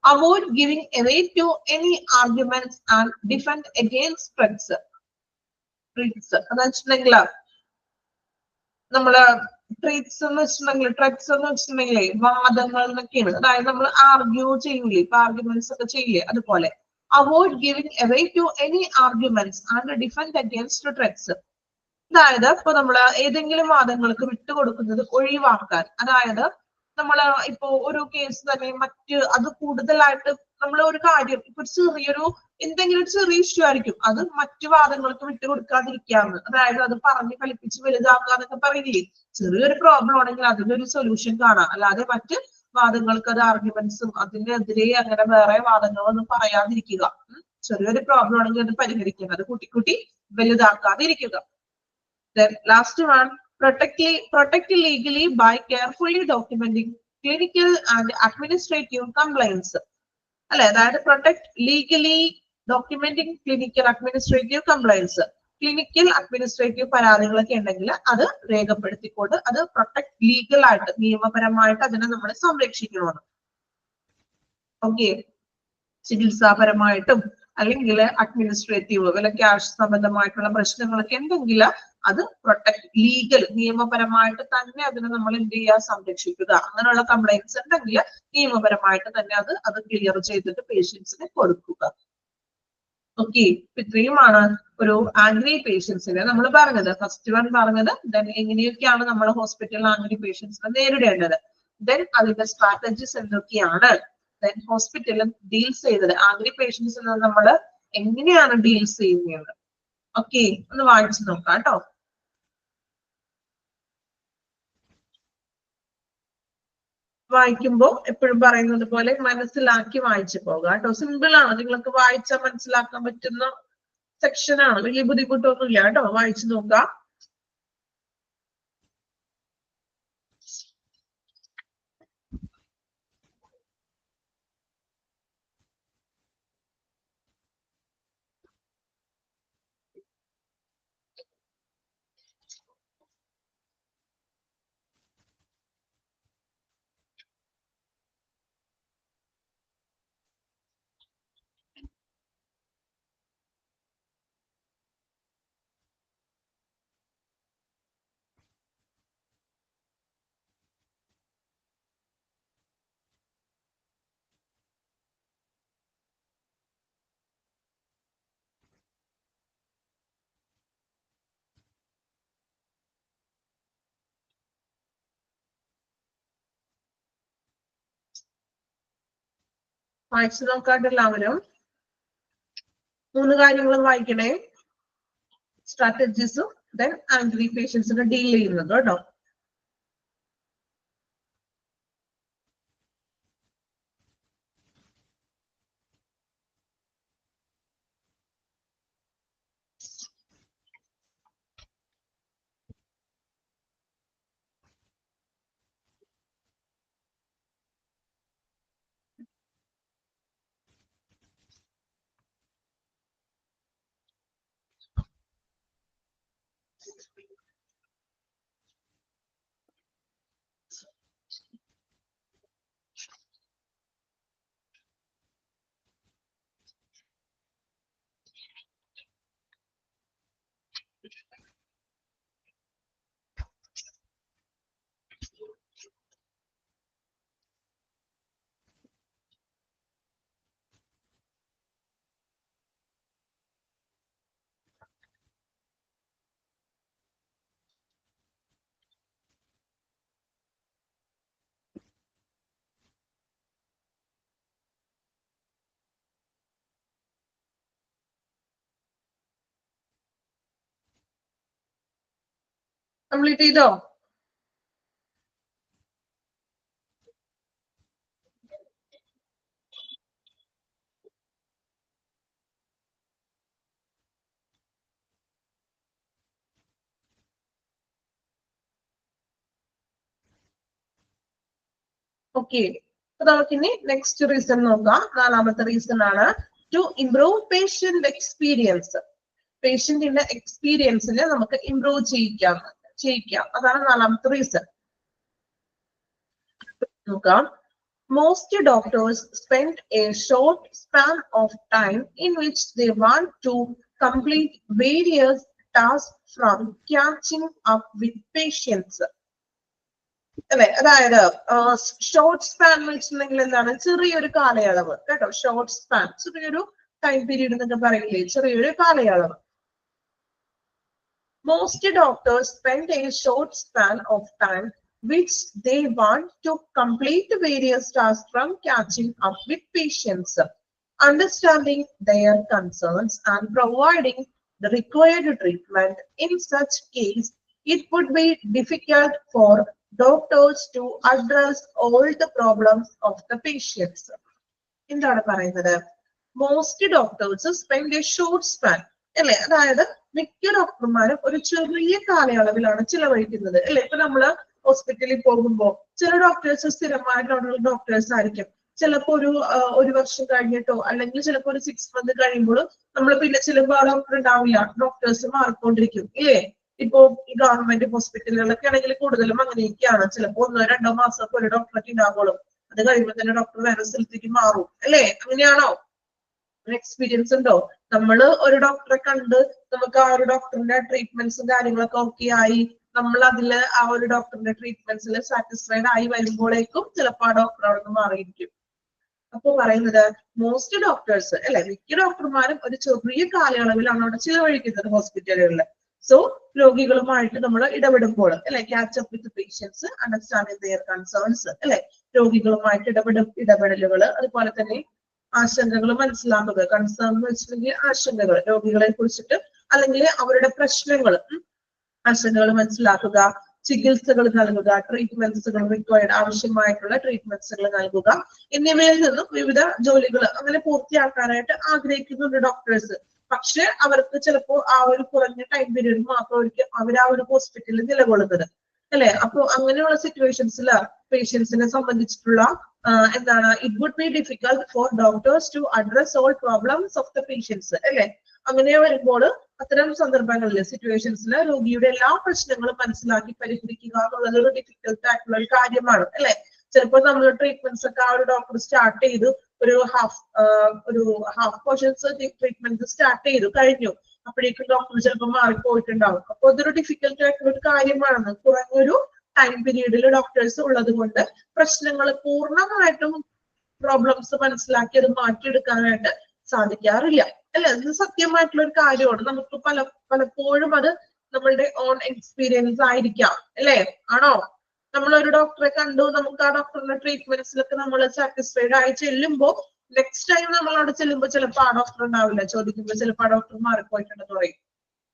Avoid giving away to any arguments and defend against threats. എന്ന് വെച്ചിട്ടുണ്ടെങ്കിൽ നമ്മള് ട്രീറ്റ്സ് എന്ന് വെച്ചിട്ടുണ്ടെങ്കിലേ വാദങ്ങൾ എന്നൊക്കെയാണ്. അതായത് നമ്മൾ ആർഗ്യൂ ചെയ്യില്ലേ, ഇപ്പൊ ആർഗ്യുമെന്റ്സ് ഒക്കെ ചെയ്യില്ലേ, അതുപോലെ. Avoid giving away to any arguments and defend against threats. അതായത് ഇപ്പൊ നമ്മള് ഏതെങ്കിലും വാദങ്ങൾക്ക് വിട്ടുകൊടുക്കുന്നത് ഒഴിവാക്കാൻ. അതായത് നമ്മള് ഇപ്പോ ഒരു കേസ് തന്നെ അത് കൂടുതലായിട്ട് നമ്മൾ ഒരു കാര്യം ഇപ്പൊ ചെറിയൊരു എന്തെങ്കിലും ഒരു ചെറിയ ഇഷ്യൂ ആയിരിക്കും, അത് മറ്റു വാദങ്ങൾക്ക് വിട്ടുകൊടുക്കാതിരിക്കാന്ന്. അതായത് അത് പറഞ്ഞ് കളിപ്പിച്ച് വലുതാക്കുക എന്നൊക്കെ പറയില്ലേ? ചെറിയൊരു പ്രോബ്ലം ആണെങ്കിൽ അതിനൊരു സൊല്യൂഷൻ കാണാം. അല്ലാതെ മറ്റ് വാദങ്ങൾക്ക് അത് ആർഗ്യുമെന്റ്സും അതിനെതിരെ അങ്ങനെ വേറെ വാദങ്ങളൊന്നും പറയാതിരിക്കുക. ചെറിയൊരു പ്രോബ്ലം ആണെങ്കിൽ അത് പരിഹരിക്കുക, അത് കൂട്ടി വലുതാക്കാതിരിക്കുക. Last one, protect legally by carefully documenting clinical and administrative complaints. അല്ലെ, അതായത് protect legally documenting clinical administrative complaints. Clinical administrative പരാതികളൊക്കെ ഉണ്ടെങ്കിൽ അത് രേഖപ്പെടുത്തിക്കൊണ്ട് അത് പ്രൊട്ടക്ട് ലീഗൽ ആയിട്ട് നിയമപരമായിട്ട് അതിനെ നമ്മൾ സംരക്ഷിക്കണമെന്ന്. ഓക്കെ, ചികിത്സാപരമായിട്ടും അല്ലെങ്കിൽ അഡ്മിനിസ്ട്രേറ്റീവ് വല്ല ക്യാഷ് സംബന്ധമായിട്ടുള്ള പ്രശ്നങ്ങളൊക്കെ ഉണ്ടെങ്കിൽ അത് പ്രൊട്ടക്ട് ലീഗൽ നിയമപരമായിട്ട് തന്നെ അതിനെ നമ്മൾ എന്ത് ചെയ്യുക, സംരക്ഷിക്കുക. അങ്ങനെയുള്ള കംപ്ലൈന്റ്സ് ഉണ്ടെങ്കിൽ നിയമപരമായിട്ട് തന്നെ അത് ക്ലിയർ ചെയ്തിട്ട് പേഷ്യൻസിന് കൊടുക്കുക. ഓക്കെ, ഇത്രയുമാണ് ഒരു ആംഗ്രി പേഷ്യൻസിനെ നമ്മൾ പറഞ്ഞത്. ഫസ്റ്റ് വൺ പറഞ്ഞത് ദെൻ എങ്ങനെയൊക്കെയാണ് നമ്മൾ ഹോസ്പിറ്റലിൽ ആംഗ്രി പേഷ്യൻസിനെ നേരിടേണ്ടത്, ദെൻ അതിന്റെ സ്ട്രാറ്റജീസ് എന്തൊക്കെയാണ്, ദെൻ ഹോസ്പിറ്റലിൽ ഡീൽസ് ചെയ്തത് ആംഗ്രി പേഷ്യൻസിനെ നമ്മൾ എങ്ങനെയാണ് ഡീൽസ് ചെയ്യുന്നത്. ഓക്കെ, ഒന്ന് വായിച്ചു നോക്കാം കേട്ടോ. വായിക്കുമ്പോ എപ്പോഴും പറയുന്നത് പോലെ മനസ്സിലാക്കി വായിച്ചു പോകാം കേട്ടോ. സിമ്പിൾ ആണ്, നിങ്ങൾക്ക് വായിച്ചാൽ മനസ്സിലാക്കാൻ പറ്റുന്ന സെക്ഷൻ ആണ്, വലിയ ബുദ്ധിമുട്ടൊന്നുമില്ല കേട്ടോ. വായിച്ചു നോക്കാം. വായിച്ചു നോക്കാണ്ട് എല്ലാവരും 3 കാര്യങ്ങളും വായിക്കണേ. സ്ട്രാറ്റജീസും ദെൻ ആംഗ്രി പേഷ്യൻസിനെ ഡീൽ ചെയ്യുന്നത് കേട്ടോ. കംപ്ലീറ്റ് ചെയ്തോ? ഓക്കെ, അപ്പൊ നമുക്കിനി നെക്സ്റ്റ് റീസൺ നോക്കാം. 4ാമത്തെ റീസൺ ആണ് ടു ഇംപ്രൂവ് പേഷ്യന്റ് എക്സ്പീരിയൻസ്. പേഷ്യന്റിന്റെ എക്സ്പീരിയൻസിനെ നമുക്ക് ഇംപ്രൂവ് ചെയ്യിക്കാം. അതാണ് 4ാമത്തെ റീസൺ. നോക്കാം. Most doctors spend a short span of time in which they want to complete various tasks from catching up with patients. അല്ലെ, അതായത് short span എന്ന് വെച്ചിട്ടുണ്ടെങ്കിൽ എന്താണ്, ചെറിയൊരു കാലയളവ് കേട്ടോ. ഷോർട്ട് സ്പാൻ, ചെറിയൊരു ടൈം പീരീഡ് എന്നൊക്കെ പറയില്ലേ, ചെറിയൊരു കാലയളവ്. Most doctors spend a short span of time which they want to complete various tasks from catching up with patients, understanding their concerns and providing the required treatment. In such case, it would be difficult for doctors to address all the problems of the patients. എന്താണ് പറയുന്നത്? Most doctors spend A short span അല്ലെ, അതായത് മിക്ക ഡോക്ടർമാരും ഒരു ചെറിയ കാലയളവിലാണ് ചിലവഴിക്കുന്നത് അല്ലെ. ഇപ്പൊ നമ്മള് ഹോസ്പിറ്റലിൽ പോകുമ്പോൾ ചില ഡോക്ടേഴ്സ് സ്ഥിരമായിട്ടുള്ള ഡോക്ടേഴ്സ് ആയിരിക്കും. ചിലപ്പോ ഒരു വർഷം കഴിഞ്ഞിട്ടോ അല്ലെങ്കിൽ ചിലപ്പോ ഒരു 6 months കഴിയുമ്പോൾ നമ്മൾ പിന്നെ ചിലപ്പോൾ ആ ഡോക്ടർ ഉണ്ടാവില്ല, ഡോക്ടേഴ്സ് മാറിക്കൊണ്ടിരിക്കും ഇല്ലേ. ഇപ്പോ ഈ ഗവൺമെന്റ് ഹോസ്പിറ്റലുകളൊക്കെ ആണെങ്കിൽ കൂടുതലും അങ്ങനെയൊക്കെയാണ്. ചിലപ്പോ 1-2 മാസമൊക്കെ ഒരു ഡോക്ടറൊക്കെ ഉണ്ടാവുള്ളൂ. അത് കഴിയുമ്പോൾ തന്നെ ഡോക്ടർ വേറെ സ്ഥലത്തേക്ക് മാറും അല്ലെ. അങ്ങനെയാണോ? എക്സ്പീരിയൻസ് ഉണ്ടോ? നമ്മള് ഒരു ഡോക്ടറെ കണ്ട് നമുക്ക് ആ ഒരു ഡോക്ടറിന്റെ ട്രീറ്റ്മെന്റ്സും കാര്യങ്ങളൊക്കെ ഓക്കെ ആയി, നമ്മൾ അതില് ആ ഒരു ഡോക്ടറിന്റെ ട്രീറ്റ്മെന്റ്സിൽ സാറ്റിസ്ഫൈഡ് ആയി വരുമ്പോഴേക്കും ചിലപ്പോൾ ആ ഡോക്ടർ അവിടെ നിന്ന് മാറിയിരിക്കും. അപ്പൊ പറയുന്നത് മോസ്റ്റ് ഡോക്ടേഴ്സ് അല്ലെ, മിക്ക ഡോക്ടർമാരും ഒരു ചെറിയ കാലയളവിലാണ് അവിടെ ചിലവഴിക്കുന്നത് ഹോസ്പിറ്റലുകളിൽ. സോ രോഗികളുമായിട്ട് നമ്മൾ ഇടപെടുമ്പോൾ അല്ലെ, catch up with patients, understanding their concerns അല്ലെ, രോഗികളുമായിട്ട് ഇടപെടലുകൾ, അതുപോലെ തന്നെ ആശങ്കകൾ മനസ്സിലാക്കുക. കൺസേൺ എന്ന് വെച്ചിട്ടുണ്ടെങ്കിൽ ആശങ്കകൾ, രോഗികളെ കുറിച്ചിട്ട് അല്ലെങ്കിൽ അവരുടെ പ്രശ്നങ്ങൾ, ആശങ്കകൾ മനസ്സിലാക്കുക, ചികിത്സകൾ നൽകുക, ട്രീറ്റ്മെന്റ്സുകൾ റിക്വയർഡ്, ആവശ്യമായിട്ടുള്ള ട്രീറ്റ്മെന്റ്സുകൾ നൽകുക, എന്നിവയിൽ നിന്നും വിവിധ ജോലികൾ അങ്ങനെ പൂർത്തിയാക്കാനായിട്ട് ആഗ്രഹിക്കുന്നുണ്ട് ഡോക്ടേഴ്സ്. പക്ഷെ അവർക്ക് ചിലപ്പോ ആ ഒരു കുറഞ്ഞ ടൈം പീരീഡ് മാത്രമായിരിക്കും അവർ ആ ഒരു ഹോസ്പിറ്റലിൽ നിലകൊള്ളുന്നത് അല്ലെ. അപ്പൊ അങ്ങനെയുള്ള സിറ്റുവേഷൻസിൽ പേഷ്യൻസിനെ സംബന്ധിച്ചിട്ടുള്ള എന്താണ്, it would be difficult for doctors to address all problems of the patients അല്ലെ. അങ്ങനെ വരുമ്പോൾ അത്തരം സന്ദർഭങ്ങളിൽ സിറ്റുവേഷൻസിൽ രോഗിയുടെ എല്ലാ പ്രശ്നങ്ങളും മനസ്സിലാക്കി പരിഹരിക്കുക എന്നുള്ളത് ഒരു ഡിഫിക്കൽട്ട് ആയിട്ടുള്ള ഒരു കാര്യമാണ് അല്ലെ. ചിലപ്പോൾ നമ്മൾ ട്രീറ്റ്മെന്റ്സ് ഒക്കെ ആ ഒരു ഡോക്ടർ സ്റ്റാർട്ട് ചെയ്തു, ഒരു ഹാഫ് പോർഷൻസ് ട്രീറ്റ്മെന്റ് സ്റ്റാർട്ട് ചെയ്തു കഴിഞ്ഞു, അപ്പോഴേക്കും ഡോക്ടർ ചിലപ്പോൾ മാറിപ്പോയിട്ടുണ്ടാവും. അപ്പൊ അതൊരു ഡിഫിക്കൽട്ട് ആയിട്ടുള്ള ഒരു കാര്യമാണ്. കുറഞ്ഞൊരു ടൈം പീരീഡിൽ ഡോക്ടേഴ്സ് ഉള്ളത് കൊണ്ട് പ്രശ്നങ്ങൾ പൂർണ്ണമായിട്ടും പ്രോബ്ലംസ് മനസ്സിലാക്കി അത് മാറ്റിയെടുക്കാനായിട്ട് സാധിക്കാറില്ല അല്ലെ. അത് സത്യമായിട്ടുള്ള ഒരു കാര്യമാണ്. നമുക്ക് പലപ്പോഴും അത് നമ്മളുടെ ഓൺ എക്സ്പീരിയൻസ് ആയിരിക്കാം അല്ലെ. ആണോ? നമ്മളൊരു ഡോക്ടറെ കണ്ടു, നമുക്ക് ആ ഡോക്ടറിന്റെ ട്രീറ്റ്മെന്റ്സിലൊക്കെ നമ്മൾ സാറ്റിസ്ഫൈഡ് ആയി ചെല്ലുമ്പോൾ നെക്സ്റ്റ് ടൈം നമ്മൾ അവിടെ ചെല്ലുമ്പോൾ ചിലപ്പോൾ ആ ഡോക്ടർ ഉണ്ടാവില്ല, ചോദിക്കുമ്പോൾ ചിലപ്പോൾ ആ ഡോക്ടർ മാറിപ്പോയിട്ടുണ്ടെന്ന് പറയും.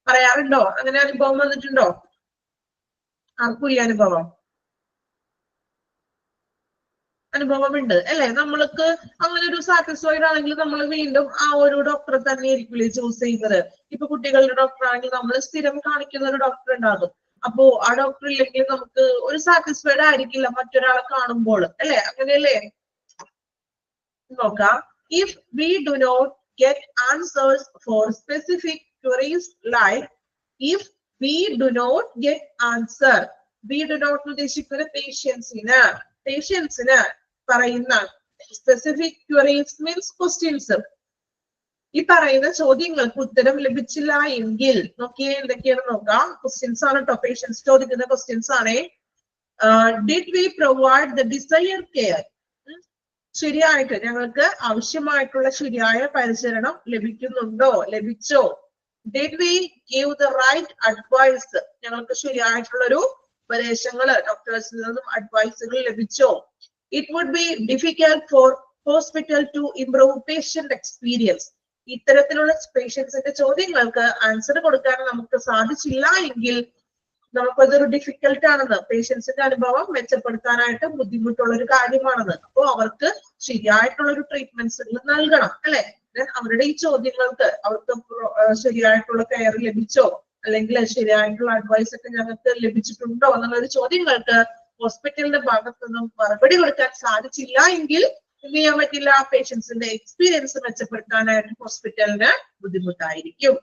പറയാറുണ്ടോ? അങ്ങനെ അനുഭവം വന്നിട്ടുണ്ടോ? ആർക്കും ഈ അനുഭവം ഉണ്ട് അല്ലെ. നമ്മൾക്ക് അങ്ങനെ ഒരു സാറ്റിസ്ഫൈഡ് ആണെങ്കിൽ നമ്മൾ വീണ്ടും ആ ഒരു ഡോക്ടറെ തന്നെ ആയിരിക്കില്ലേ ചൂസ് ചെയ്യുന്നത്. ഇപ്പൊ കുട്ടികളുടെ ഡോക്ടർ ആണെങ്കിൽ നമ്മൾ സ്ഥിരം കാണിക്കുന്ന ഒരു ഡോക്ടർ ഉണ്ടാകും. അപ്പോ ആ ഡോക്ടർ ഇല്ലെങ്കിൽ നമുക്ക് ഒരു സാറ്റിസ്ഫൈഡ് ആയിരിക്കില്ല മറ്റൊരാളെ കാണുമ്പോൾ അല്ലെ. അങ്ങനെയല്ലേ? നോക്കാം. If we do not get answers for specific queries like, if we do not get answer, we do not ഉദ്ദേശിക്കുന്ന പേഷ്യൻസിന് പറയുന്ന സ്പെസിഫിക് ക്വറീസ് മീൻസ് ക്വസ്റ്റ്യൻസ്. ഈ പറയുന്ന ചോദ്യങ്ങൾക്ക് ഉത്തരം ലഭിച്ചില്ല എങ്കിൽ നോക്കിയേ എന്തൊക്കെയാണ് നോക്കാം. ക്വസ്റ്റ്യൻസ് ആണ് കേട്ടോ, പേഷ്യൻസ് ചോദിക്കുന്ന ക്വസ്റ്റ്യൻസ് ആണ്. Did we provide the desire care, ശരിയായിട്ട് ഞങ്ങൾക്ക് ആവശ്യമായിട്ടുള്ള ശരിയായ പരിചരണം ലഭിച്ചോ. Did we give the right advice, ഞങ്ങൾക്ക് ശരിയായിട്ടുള്ളൊരു ഉപദേശങ്ങൾ ഡോക്ടേഴ്സിൽ നിന്നും അഡ്വൈസുകൾ ലഭിച്ചോ. It would be difficult for hospital to improve patient experience, ഇത്തരത്തിലുള്ള പേഷ്യൻസിന്റെ ചോദ്യങ്ങൾക്ക് ആൻസർ കൊടുക്കാൻ നമുക്ക് സാധിച്ചില്ല എങ്കിൽ നമുക്കതൊരു ഡിഫിക്കൽട്ട് ആണെന്ന്, പേഷ്യൻസിന്റെ അനുഭവം മെച്ചപ്പെടുത്താനായിട്ട് ബുദ്ധിമുട്ടുള്ള ഒരു കാര്യമാണെന്ന്. അപ്പോ അവർക്ക് ശരിയായിട്ടുള്ള ഒരു ട്രീറ്റ്മെന്റ്സ് നൽകണം അല്ലെ. അവരുടെ ഈ ചോദ്യങ്ങൾക്ക് അവർക്ക് ശരിയായിട്ടുള്ള കെയർ ലഭിച്ചോ, അല്ലെങ്കിൽ ശരിയായിട്ടുള്ള അഡ്വൈസ് ഒക്കെ ഞങ്ങൾക്ക് ലഭിച്ചിട്ടുണ്ടോ എന്നുള്ള ഒരു ചോദ്യങ്ങൾക്ക് ഹോസ്പിറ്റലിന്റെ ഭാഗത്ത് നിന്നും മറുപടി കൊടുക്കാൻ സാധിച്ചില്ല എങ്കിൽ എന്ത് ചെയ്യാൻ പറ്റില്ല, പേഷ്യൻസിന്റെ എക്സ്പീരിയൻസ് മെച്ചപ്പെടുത്താനായിട്ട് ഹോസ്പിറ്റലിന് ബുദ്ധിമുട്ടായിരിക്കും.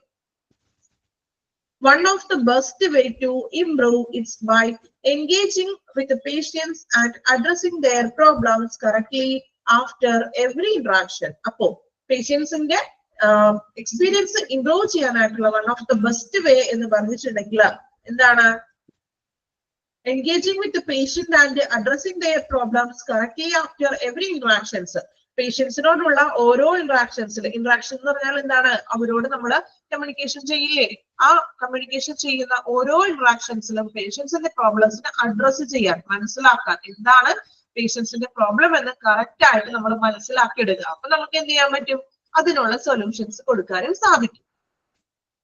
One of the best way to improve is by engaging with the patients and addressing their problems correctly after every interaction. അപ്പോ പേഷ്യൻസിന്റെ എക്സ്പീരിയൻസ് ഇംപ്രൂവ് ചെയ്യാനായിട്ടുള്ള one of the best way എന്ന് പറഞ്ഞിട്ടുണ്ടെങ്കിൽ എന്താണ്, engaging with the patient and addressing their problems correctly after every interactions. പേഷ്യൻസിനോടുള്ള ഓരോ interaction എന്ന് പറഞ്ഞാൽ എന്താണ്, അവരോട് നമ്മൾ കമ്മ്യൂണിക്കേഷൻ ചെയ്യില്ലേ, ആ കമ്മ്യൂണിക്കേഷൻ ചെയ്യുന്ന ഓരോ ഇന്ററാക്ഷൻസിലും പേഷ്യൻസിന്റെ പ്രോബ്ലംസിനെ അഡ്രസ് ചെയ്യാൻ, മനസ്സിലാക്കാൻ, എന്താണ് പേഷ്യൻസിന്റെ പ്രോബ്ലം എന്ന് കറക്റ്റ് ആയിട്ട് നമ്മൾ മനസ്സിലാക്കിയെടുക്കുക. അപ്പൊ നമുക്ക് എന്ത് ചെയ്യാൻ പറ്റും, അതിനുള്ള സൊല്യൂഷൻസ് കൊടുക്കാനും സാധിക്കും.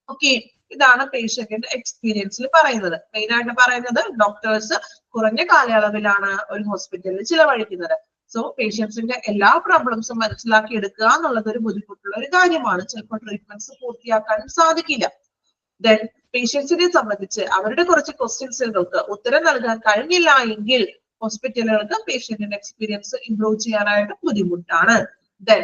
ഓക്കെ, ഇതാണ് പേഷ്യന്റിന്റെ എക്സ്പീരിയൻസിൽ പറയുന്നത്. മെയിൻ ആയിട്ട് പറയുന്നത് ഡോക്ടേഴ്സ് കുറഞ്ഞ കാലയളവിലാണ് ഒരു ഹോസ്പിറ്റലിൽ ചിലവഴിക്കുന്നത്. സോ പേഷ്യൻസിന്റെ എല്ലാ പ്രോബ്ലംസും മനസ്സിലാക്കി എടുക്കുക എന്നുള്ളത് ഒരു ബുദ്ധിമുട്ടുള്ള ഒരു കാര്യമാണ്. ചിലപ്പോൾ ട്രീറ്റ്മെന്റ്സ് പൂർത്തിയാക്കാനും സാധിക്കില്ല. ദെൻ പേഷ്യൻസിനെ സംബന്ധിച്ച് അവരുടെ കുറച്ച് ക്വസ്റ്റ്യൻസുകൾക്ക് ഉത്തരം നൽകാൻ കഴിഞ്ഞില്ല എങ്കിൽ ഹോസ്പിറ്റലുകൾക്ക് പേഷ്യന്റിന്റെ എക്സ്പീരിയൻസ് ഇംപ്രൂവ് ചെയ്യാനായിട്ട് ബുദ്ധിമുട്ടാണ്. ദെൻ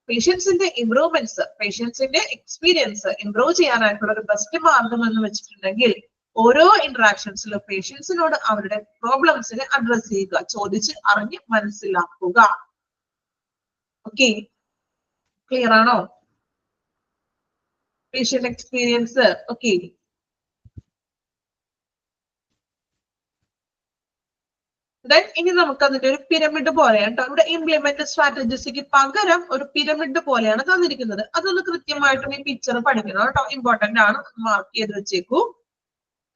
പേഷ്യൻസിന്റെ ഇംപ്രൂവ്മെന്റ്സ്, പേഷ്യൻസിന്റെ എക്സ്പീരിയൻസ് ഇംപ്രൂവ് ചെയ്യാനായിട്ടുള്ള ഒരു ബെസ്റ്റ് മാർഗം എന്ന് വെച്ചിട്ടുണ്ടെങ്കിൽ ഓരോ ഇന്ററാക്ഷൻസിലും പേഷ്യൻസിനോട് അവരുടെ പ്രോബ്ലംസിനെ അഡ്രസ് ചെയ്യുക, ചോദിച്ച് അറിഞ്ഞ് മനസ്സിലാക്കുക. ഓക്കെ, ക്ലിയർ ആണോ? Patient experience okay. ദെൻ ഇനി നമുക്ക് അതിന്റെ ഒരു പിരമിഡ് പോലെയാണ് കേട്ടോ. ഇവിടെ ഇംപ്ലിമെന്റ് സ്ട്രാറ്റജീസിക്ക് പകരം ഒരു പിരമിഡ് പോലെയാണ് തന്നിരിക്കുന്നത്. അതൊന്ന് കൃത്യമായിട്ടും ഈ പിക്ചർ പഠിക്കണം കേട്ടോ, ഇമ്പോർട്ടന്റ് ആണ്, മാർക്ക് ചെയ്ത് വെച്ചേക്കൂ.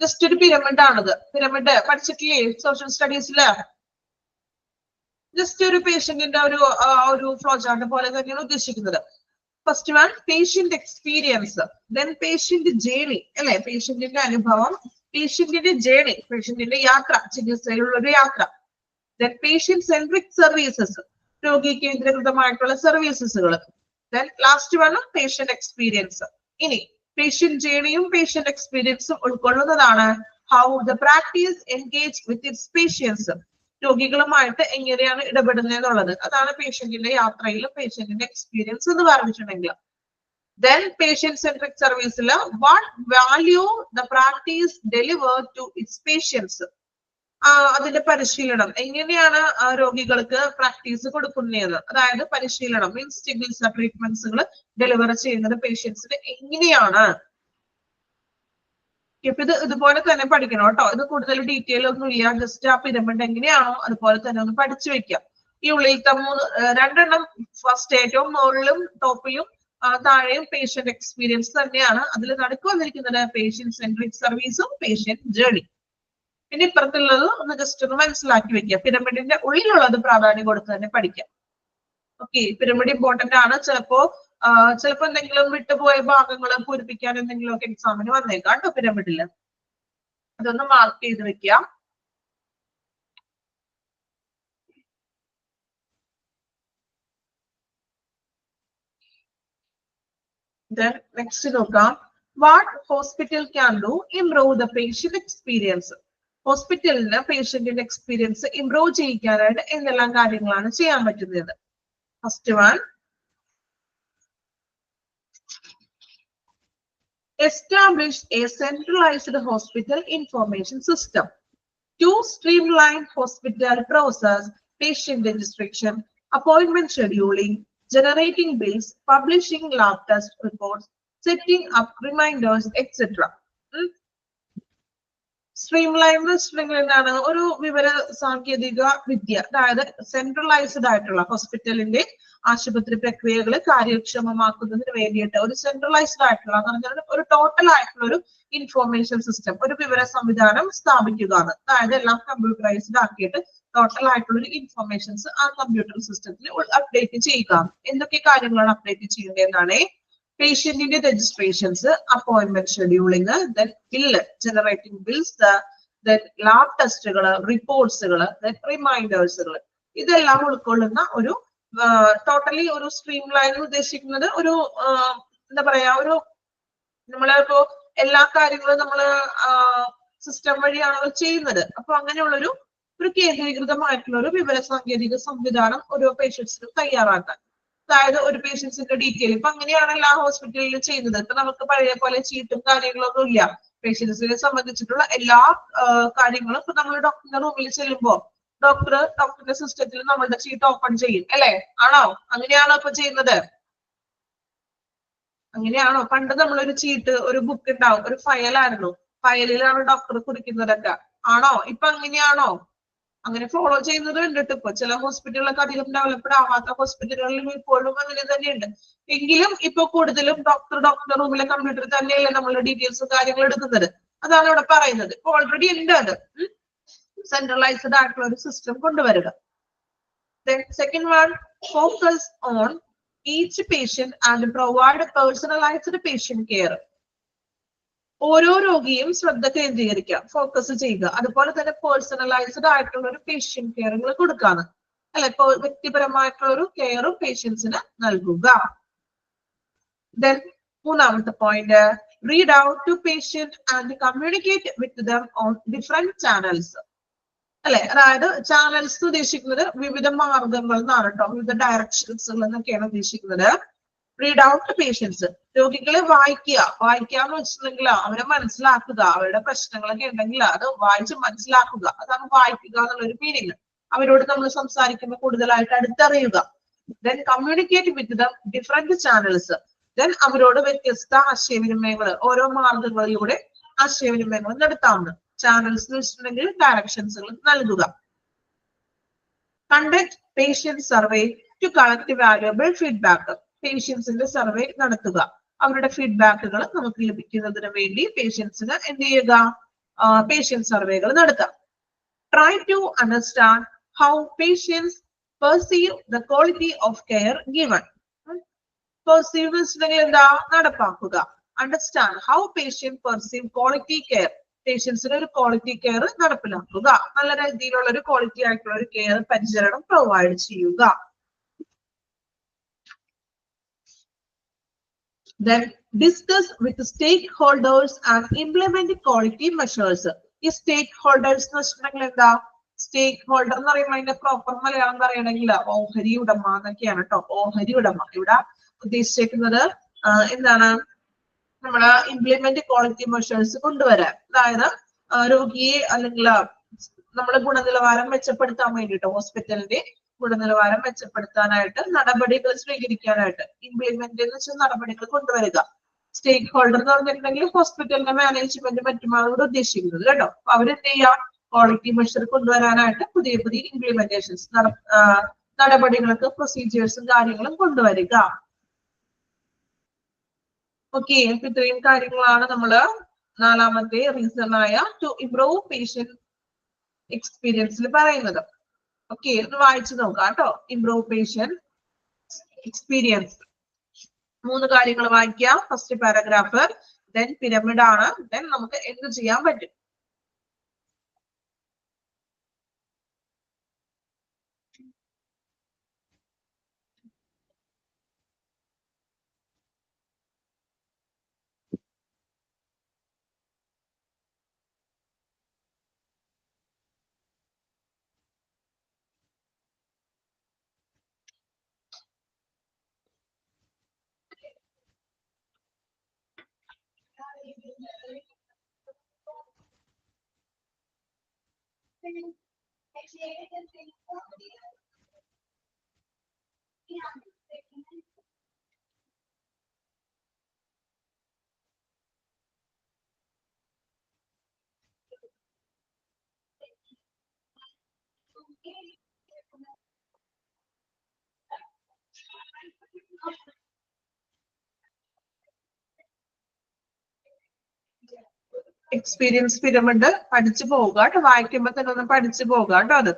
ജസ്റ്റ് ഒരു പിരമിഡ് ആണിത്. പിരമിഡ് പഠിച്ചിട്ടില്ലേ സോഷ്യൽ സ്റ്റഡീസില്? ജസ്റ്റ് ഒരു പേഷ്യന്റിന്റെ ഒരു ഫ്ലോ ചാർട്ട് പോലെ തന്നെയാണ് ഉദ്ദേശിക്കുന്നത്. First one patient experience, then patient journey അല്ലെ, പേഷ്യന്റിന്റെ അനുഭവം, പേഷ്യന്റിന്റെ ജേണി, പേഷ്യന്റിന്റെ യാത്ര, ചികിത്സയിലുള്ള ഒരു യാത്ര. ദെൻ പേഷ്യന്റ് സെൻട്രിക് സർവീസസ്, രോഗി കേന്ദ്രീകൃതമായിട്ടുള്ള സർവീസസുകൾ. Then last one patient experience. ഇനി പേഷ്യന്റ് ജേണിയും പേഷ്യന്റ് എക്സ്പീരിയൻസും ഉൾക്കൊള്ളുന്നതാണ് how the practice engage with its patients, രോഗികളുമായിട്ട് എങ്ങനെയാണ് ഇടപെടുന്നത് എന്നുള്ളത്. അതാണ് പേഷ്യന്റിന്റെ യാത്രയിലും പേഷ്യന്റിന്റെ എക്സ്പീരിയൻസ് എന്ന് പറഞ്ഞിട്ടുണ്ടെങ്കിൽ. ദെൻ പേഷ്യന്റ് സെൻട്രിക് സർവീസിൽ what value the practice deliver to its patients, അതിന്റെ പരിശീലനം എങ്ങനെയാണ് രോഗികൾക്ക് പ്രാക്ടീസ് കൊടുക്കുന്നതെന്ന്. അതായത് പരിശീലനം മീൻസ് ചികിത്സ ട്രീറ്റ്മെന്റ്സുകൾ ഡെലിവർ ചെയ്യുന്നത് പേഷ്യൻസിന് എങ്ങനെയാണ്. ഇത് ഇതുപോലെ തന്നെ പഠിക്കണം കേട്ടോ. ഇത് കൂടുതൽ ഡീറ്റെയിൽ ഒന്നും ഇല്ല, ജസ്റ്റ് ആ പിരമിഡ് എങ്ങനെയാണോ അതുപോലെ തന്നെ ഒന്ന് പഠിച്ചു വെക്കാം. ഈ ഉള്ളിലത്തെ രണ്ടെണ്ണം ഫസ്റ്റ് ഏറ്റവും മുകളിലും ടോപ്പിലും താഴെയും പേഷ്യന്റ് എക്സ്പീരിയൻസ് തന്നെയാണ്. അതിൽ നടുക്ക് വന്നിരിക്കുന്നത് പേഷ്യന്റ് സെൻട്രിക് സർവീസും പേഷ്യന്റ് ജേണി. പിന്നെ ഇപ്പുറത്തുള്ളത് ഒന്ന് ജസ്റ്റ് ഒന്ന് മനസ്സിലാക്കി വെക്കുക. പിരമിഡിന്റെ ഉള്ളിലുള്ളത് പ്രാധാന്യം കൊടുത്ത് തന്നെ പഠിക്കാം. ഓക്കെ, പിരമിഡ് ഇമ്പോർട്ടന്റ് ആണ്. ചിലപ്പോ എന്തെങ്കിലും വിട്ടുപോയ ഭാഗങ്ങൾ പൂരിപ്പിക്കാൻ എന്തെങ്കിലും ഒക്കെ എക്സാമിന് വന്നേക്കാം കേട്ടോ പിരമിഡില്. അതൊന്ന് മാർക്ക് ചെയ്ത് വെക്കാം. നെക്സ്റ്റ് നോക്കാം. What hospital can do improve the patient experience. ഹോസ്പിറ്റലിന് പേഷ്യന്റിന്റെ എക്സ്പീരിയൻസ് ഇംപ്രൂവ് ചെയ്യിക്കാനായിട്ട് എന്തെല്ലാം കാര്യങ്ങളാണ് ചെയ്യാൻ പറ്റുന്നത്? First one, establish a centralized hospital information system to streamline hospital process, patient registration, appointment scheduling, generating bills, publishing lab test reports, setting up reminders, etc. Streamline എന്താണ്? ഒരു വിവര സാങ്കേതിക വിദ്യ, അതായത് സെൻട്രലൈസ്ഡ് ആയിട്ടുള്ള ഹോസ്പിറ്റലിന്റെ ആശുപത്രി പ്രക്രിയകൾ കാര്യക്ഷമമാക്കുന്നതിന് വേണ്ടിയിട്ട് ഒരു സെൻട്രലൈസ്ഡ് ആയിട്ടുള്ള ഒരു ടോട്ടൽ ആയിട്ടുള്ള ഒരു ഇൻഫോർമേഷൻ സിസ്റ്റം, ഒരു വിവര സംവിധാനം സ്ഥാപിക്കുക. അതായത് എല്ലാം കമ്പ്യൂട്ടറൈസ്ഡ് ആക്കിയിട്ട് ടോട്ടൽ ആയിട്ടുള്ള ഒരു ഇൻഫോർമേഷൻസ് ആ കമ്പ്യൂട്ടർ സിസ്റ്റത്തിൽ അപ്ഡേറ്റ് ചെയ്യുക. എന്തൊക്കെ കാര്യങ്ങളാണ് അപ്ഡേറ്റ് ചെയ്യേണ്ടതെന്നാണ്? പേഷ്യന്റിന്റെ registrations, appointment scheduling, then bill, generating bills, then lab ടെസ്റ്റുകൾ, റിപ്പോർട്ട്സുകൾ, ദെൻ റിമൈൻഡേഴ്സുകൾ, ഇതെല്ലാം ഉൾക്കൊള്ളുന്ന ഒരു ടോട്ടലി ഒരു സ്ട്രീം ലൈൻ ഉദ്ദേശിക്കുന്നത് ഒരു എന്താ പറയാ, ഒരു നമ്മളിപ്പോ എല്ലാ കാര്യങ്ങളും നമ്മള് സിസ്റ്റം വഴിയാണ് ചെയ്യുന്നത്. അപ്പൊ അങ്ങനെയുള്ളൊരു കേന്ദ്രീകൃതമായിട്ടുള്ള ഒരു വിവര സാങ്കേതിക സംവിധാനം ഓരോ പേഷ്യൻസിനും തയ്യാറാക്കാൻ. അതായത് ഒരു പേഷ്യൻസിന്റെ ഡീറ്റെയിൽ ഇപ്പൊ അങ്ങനെയാണ് എല്ലാ ഹോസ്പിറ്റലിലും ചെയ്യുന്നത്. ഇപ്പൊ നമുക്ക് പഴയ പോലെ ചീട്ടും കാര്യങ്ങളൊന്നും ഇല്ല. പേഷ്യൻസിനെ സംബന്ധിച്ചിട്ടുള്ള എല്ലാ കാര്യങ്ങളും ഇപ്പൊ നമ്മൾ ഡോക്ടറിന്റെ റൂമിൽ ചെല്ലുമ്പോ ഡോക്ടറിന്റെ സിസ്റ്റത്തിൽ നമ്മളുടെ ചീട്ട് ഓപ്പൺ ചെയ്യും അല്ലെ? ആണോ? അങ്ങനെയാണോ ഇപ്പൊ ചെയ്യുന്നത്? അങ്ങനെയാണോ? പണ്ട് നമ്മളൊരു ചീട്ട്, ഒരു ബുക്ക് ഉണ്ടാവും, ഒരു ഫയലായിരുന്നു, ഫയലിലാണ് ഡോക്ടർ കുറിക്കുന്നതൊക്കെ. ആണോ? ഇപ്പൊ അങ്ങനെയാണോ? അങ്ങനെ ഫോളോ ചെയ്യുന്നത് കണ്ടിട്ട് ഇപ്പൊ ചില ഹോസ്പിറ്റലുകളൊക്കെ അധികം ഡെവലപ്ഡ് ആവാത്ത ഹോസ്പിറ്റലുകളിലും ഇപ്പോഴും അങ്ങനെ തന്നെയുണ്ട്. എങ്കിലും ഇപ്പൊ കൂടുതലും ഡോക്ടറുടെ റൂമിലെ കമ്പ്യൂട്ടറിൽ തന്നെയല്ലേ നമ്മളുടെ ഡീറ്റെയിൽസും കാര്യങ്ങളും എടുക്കുന്നത്. അതാണ് ഇവിടെ പറയുന്നത്. ഇപ്പൊ ഓൾറെഡി ഉണ്ട് അത്. സെൻട്രലൈസ്ഡ് ആയിട്ടുള്ള ഒരു സിസ്റ്റം കൊണ്ടുവരിക. Second one, focus on each patient and provide personalised patient care. ഓരോ രോഗിയും ശ്രദ്ധ കേന്ദ്രീകരിക്കുക, ഫോക്കസ് ചെയ്യുക. അതുപോലെ തന്നെ പേഴ്സണലൈസ്ഡ് ആയിട്ടുള്ള ഒരു പേഷ്യന്റ് കെയറുകൾ കൊടുക്കാന്ന് അല്ലെ? ഇപ്പൊ വ്യക്തിപരമായിട്ടുള്ള ഒരു കെയറും പേഷ്യൻസിന് നൽകുക. ദെൻ മൂന്നാമത്തെ point, read out to patient and communicate with them on different channels. അല്ലെ, അതായത് ചാനൽസ് ഉദ്ദേശിക്കുന്നത് വിവിധ മാർഗങ്ങൾ എന്നാണ് കേട്ടോ, വിവിധ ഡയറക്ഷൻസുകൾ എന്നൊക്കെയാണ് ഉദ്ദേശിക്കുന്നത്. റീഡ് ഔട്ട് പേഷ്യൻസ്, രോഗികളെ വായിക്കാന്ന് വെച്ചിട്ടുണ്ടെങ്കിൽ അവരെ മനസ്സിലാക്കുക, അവരുടെ പ്രശ്നങ്ങളൊക്കെ ഉണ്ടെങ്കിൽ അത് വായിച്ച് മനസ്സിലാക്കുക, അതാണ് വായിക്കുക എന്നുള്ളൊരു മീനിങ്. അവരോട് നമ്മൾ സംസാരിക്കുമ്പോൾ കൂടുതലായിട്ട് അടുത്തറിയുക. Then communicate with them different channels, then അവരോട് വ്യത്യസ്ത ആശയവിനിമയങ്ങൾ, ഓരോ മാർഗങ്ങളിലൂടെ ആശയവിനിമയങ്ങൾ നടത്താവുന്ന ചാനൽസ് എന്ന് വെച്ചിട്ടുണ്ടെങ്കിൽ ഡയറക്ഷൻസുകൾ നൽകുക. Conduct patient survey to collect valuable feedback, പേഷ്യൻസിന്റെ സർവേ നടത്തുക, അവരുടെ ഫീഡ്ബാക്കുകൾ നമുക്ക് ലഭിക്കുന്നതിന് വേണ്ടി പേഷ്യൻസിന് എന്ത് ചെയ്യുക, പേഷ്യന്റ് സർവേകൾ നടത്താം. Try to understand how patients perceive the quality of care given. Perceive എന്ന് വെച്ചിട്ടുണ്ടെങ്കിൽ എന്താ, നടപ്പാക്കുക. Understand how patient perceive quality care, പേഷ്യൻസിന് ഒരു ക്വാളിറ്റി കെയർ നടപ്പിലാക്കുക, നല്ല രീതിയിലുള്ള ഒരു ക്വാളിറ്റി ആയിട്ടുള്ള ഒരു കെയർ പരിചരണം പ്രൊവൈഡ് ചെയ്യുക. Then discuss with stakeholders and implement quality measures. ഈ സ്റ്റേക്ക് ഹോൾഡേഴ്സ് എന്ന് വെച്ചിട്ടുണ്ടെങ്കിൽ എന്താ, സ്റ്റേക്ക് ഹോൾഡർ എന്ന് പറയുമ്പോൾ അതിന്റെ പ്രോപ്പർ മലയാളം പറയണമെങ്കിൽ ഓഹരി ഉടമ എന്നൊക്കെയാണ് കേട്ടോ. ഓഹരി ഉടമ ഇവിടെ ഉദ്ദേശിച്ചിരിക്കുന്നത് എന്താണ്, നമ്മള് ഇംപ്ലിമെന്റ് ക്വാളിറ്റി മെഷേഴ്സ് കൊണ്ടുവരാൻ, അതായത് രോഗിയെ അല്ലെങ്കിൽ നമ്മളെ ഗുണനിലവാരം മെച്ചപ്പെടുത്താൻ വേണ്ടിയിട്ട്, ഹോസ്പിറ്റലിന്റെ ഗുണനിലവാരം മെച്ചപ്പെടുത്താനായിട്ട് നടപടികൾ സ്വീകരിക്കാനായിട്ട്, ഇംപ്ലിമെന്റ് എന്ന് വെച്ചാൽ നടപടികൾ കൊണ്ടുവരിക. സ്റ്റേക്ക് ഹോൾഡർ എന്ന് പറഞ്ഞിട്ടുണ്ടെങ്കിൽ ഹോസ്പിറ്റലിന്റെ മാനേജ്മെന്റ് മറ്റുമാണ് ഇവിടെ ഉദ്ദേശിക്കുന്നത് കേട്ടോ. അപ്പൊ അവരെന്ത് ചെയ്യാം, ക്വാളിറ്റി മെഷർ കൊണ്ടുവരാനായിട്ട് പുതിയ പുതിയ ഇംപ്ലിമെന്റേഷൻസ് നടപടികൾക്ക് പ്രൊസീജിയേഴ്സും കാര്യങ്ങളും കൊണ്ടുവരിക. ഓക്കെ, ഇത്രയും കാര്യങ്ങളാണ് നമ്മള് നാലാമത്തെ റീസൺ ആയ ടു ഇംപ്രൂവ് പേഷ്യന്റ് എക്സ്പീരിയൻസിൽ പറയുന്നത്. ഓക്കെ, ഒന്ന് വായിച്ചു നോക്കാം കേട്ടോ. ഇംപ്രൂവ് പേഷ്യന്റ് എക്സ്പീരിയൻസ് 3 കാര്യങ്ങൾ വായിക്കാം. ഫസ്റ്റ് പാരഗ്രാഫ്, ദെൻ പിരമിഡ് ആണ്, ദെൻ നമുക്ക് എന്ത് ചെയ്യാൻ പറ്റും. എക്സ്പീരിയൻസ് പിരമിഡ് പഠിച്ചു പോവുക കേട്ടോ, വായിക്കുമ്പോ തന്നെ ഒന്ന് പഠിച്ചു പോവുക കേട്ടോ. അത്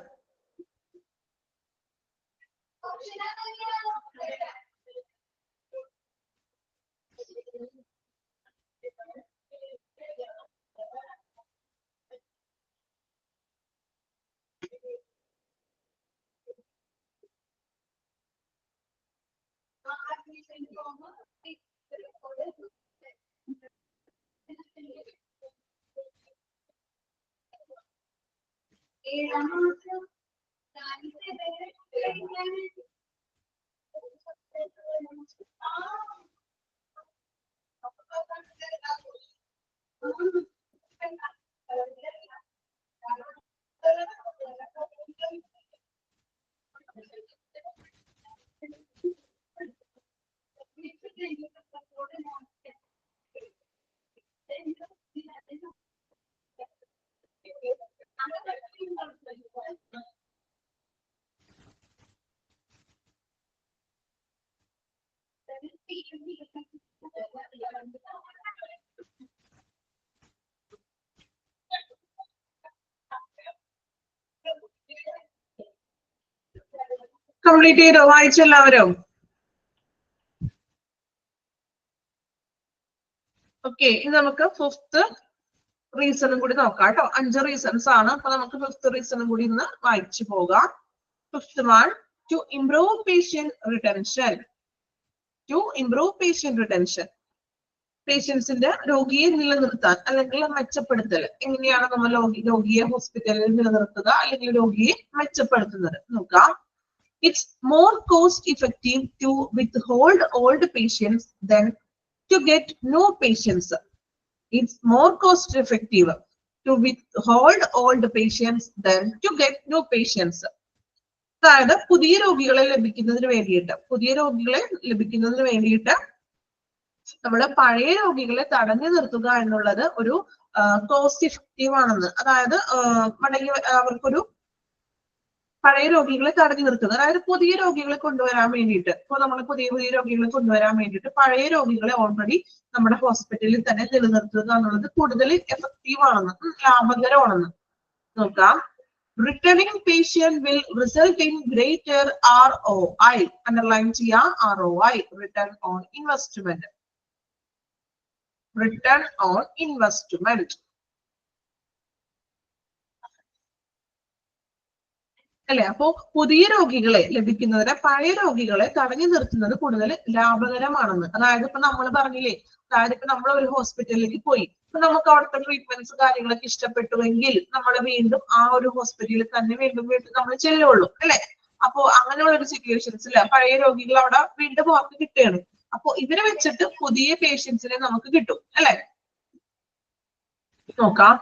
കംപ്ലീറ്റ് ചെയ്തോ, വായിച്ചെല്ലാവരും? ഓക്കെ, ഇനി നമുക്ക് ഫിഫ്ത്ത് റീസണും കൂടി നോക്കാം കേട്ടോ. 5 റീസൺസ് ആണ്, അപ്പൊ നമുക്ക് ഫിഫ്ത്ത് റീസണും കൂടി ഇന്ന് വായിച്ചു പോകാം. Fifth one, to improve patient retention. To improve patient retention. പേഷ്യൻസിന്റെ രോഗിയെ നിലനിർത്താൻ അല്ലെങ്കിൽ മെച്ചപ്പെടുത്തൽ എങ്ങനെയാണ് നമ്മൾ രോഗിയെ ഹോസ്പിറ്റലിൽ നിലനിർത്തുക അല്ലെങ്കിൽ രോഗിയെ മെച്ചപ്പെടുത്തുന്നത് നോക്കാം. It's more cost effective to withhold old patients than to get new patients. It's more cost effective to withhold old patients than to get new patients. അതായത് പുതിയ രോഗികളെ ലഭിക്കുന്നതിന് വേണ്ടിയിട്ട് നമ്മള് പഴയ രോഗികളെ തടഞ്ഞു നിർത്തുക എന്നുള്ളത് ഒരു കോസ്റ്റ് ഇഫക്റ്റീവ് ആണെന്ന്. അതായത് അവർക്കൊരു പഴയ രോഗികളെ തടഞ്ഞു നിർത്തുക, അതായത് പുതിയ രോഗികളെ കൊണ്ടുവരാൻ വേണ്ടിയിട്ട്. ഇപ്പൊ നമ്മൾ പുതിയ രോഗികളെ കൊണ്ടുവരാൻ വേണ്ടിയിട്ട് പഴയ രോഗികളെ ഓൾറെഡി നമ്മുടെ ഹോസ്പിറ്റലിൽ തന്നെ നിലനിർത്തുക എന്നുള്ളത് കൂടുതൽ എഫക്റ്റീവ് ആണെന്ന്, ലാഭകരമാണെന്ന് നോക്കാം. Returning patient will result in greater ROI. Underline ചെയ്യാം, ROI, return on investment. Return on investment. അല്ലെ? അപ്പോ പുതിയ രോഗികളെ ലഭിക്കുന്നതിന് പഴയ രോഗികളെ തടഞ്ഞു നിർത്തുന്നത് കൂടുതൽ ലാഭകരമാണെന്ന്. അതായത് ഇപ്പൊ നമ്മൾ പറഞ്ഞില്ലേ, അതായത് ഇപ്പൊ നമ്മൾ ഒരു ഹോസ്പിറ്റലിലേക്ക് പോയി, ഇപ്പൊ നമുക്ക് അവിടുത്തെ ട്രീറ്റ്മെന്റ്സ് കാര്യങ്ങളൊക്കെ ഇഷ്ടപ്പെട്ടുവെങ്കിൽ നമ്മൾ വീണ്ടും ആ ഒരു ഹോസ്പിറ്റലിൽ തന്നെ വീണ്ടും നമ്മൾ ചെല്ലുള്ളൂ അല്ലെ? അപ്പോ അങ്ങനെയുള്ള ഒരു സിറ്റുവേഷൻസിൽ പഴയ രോഗികൾ അവിടെ വീണ്ടും അവർക്ക് കിട്ടുകയാണ്. അപ്പൊ ഇവരെ വെച്ചിട്ട് പുതിയ പേഷ്യൻസിനെ നമുക്ക് കിട്ടും അല്ലെ? നോക്കാം.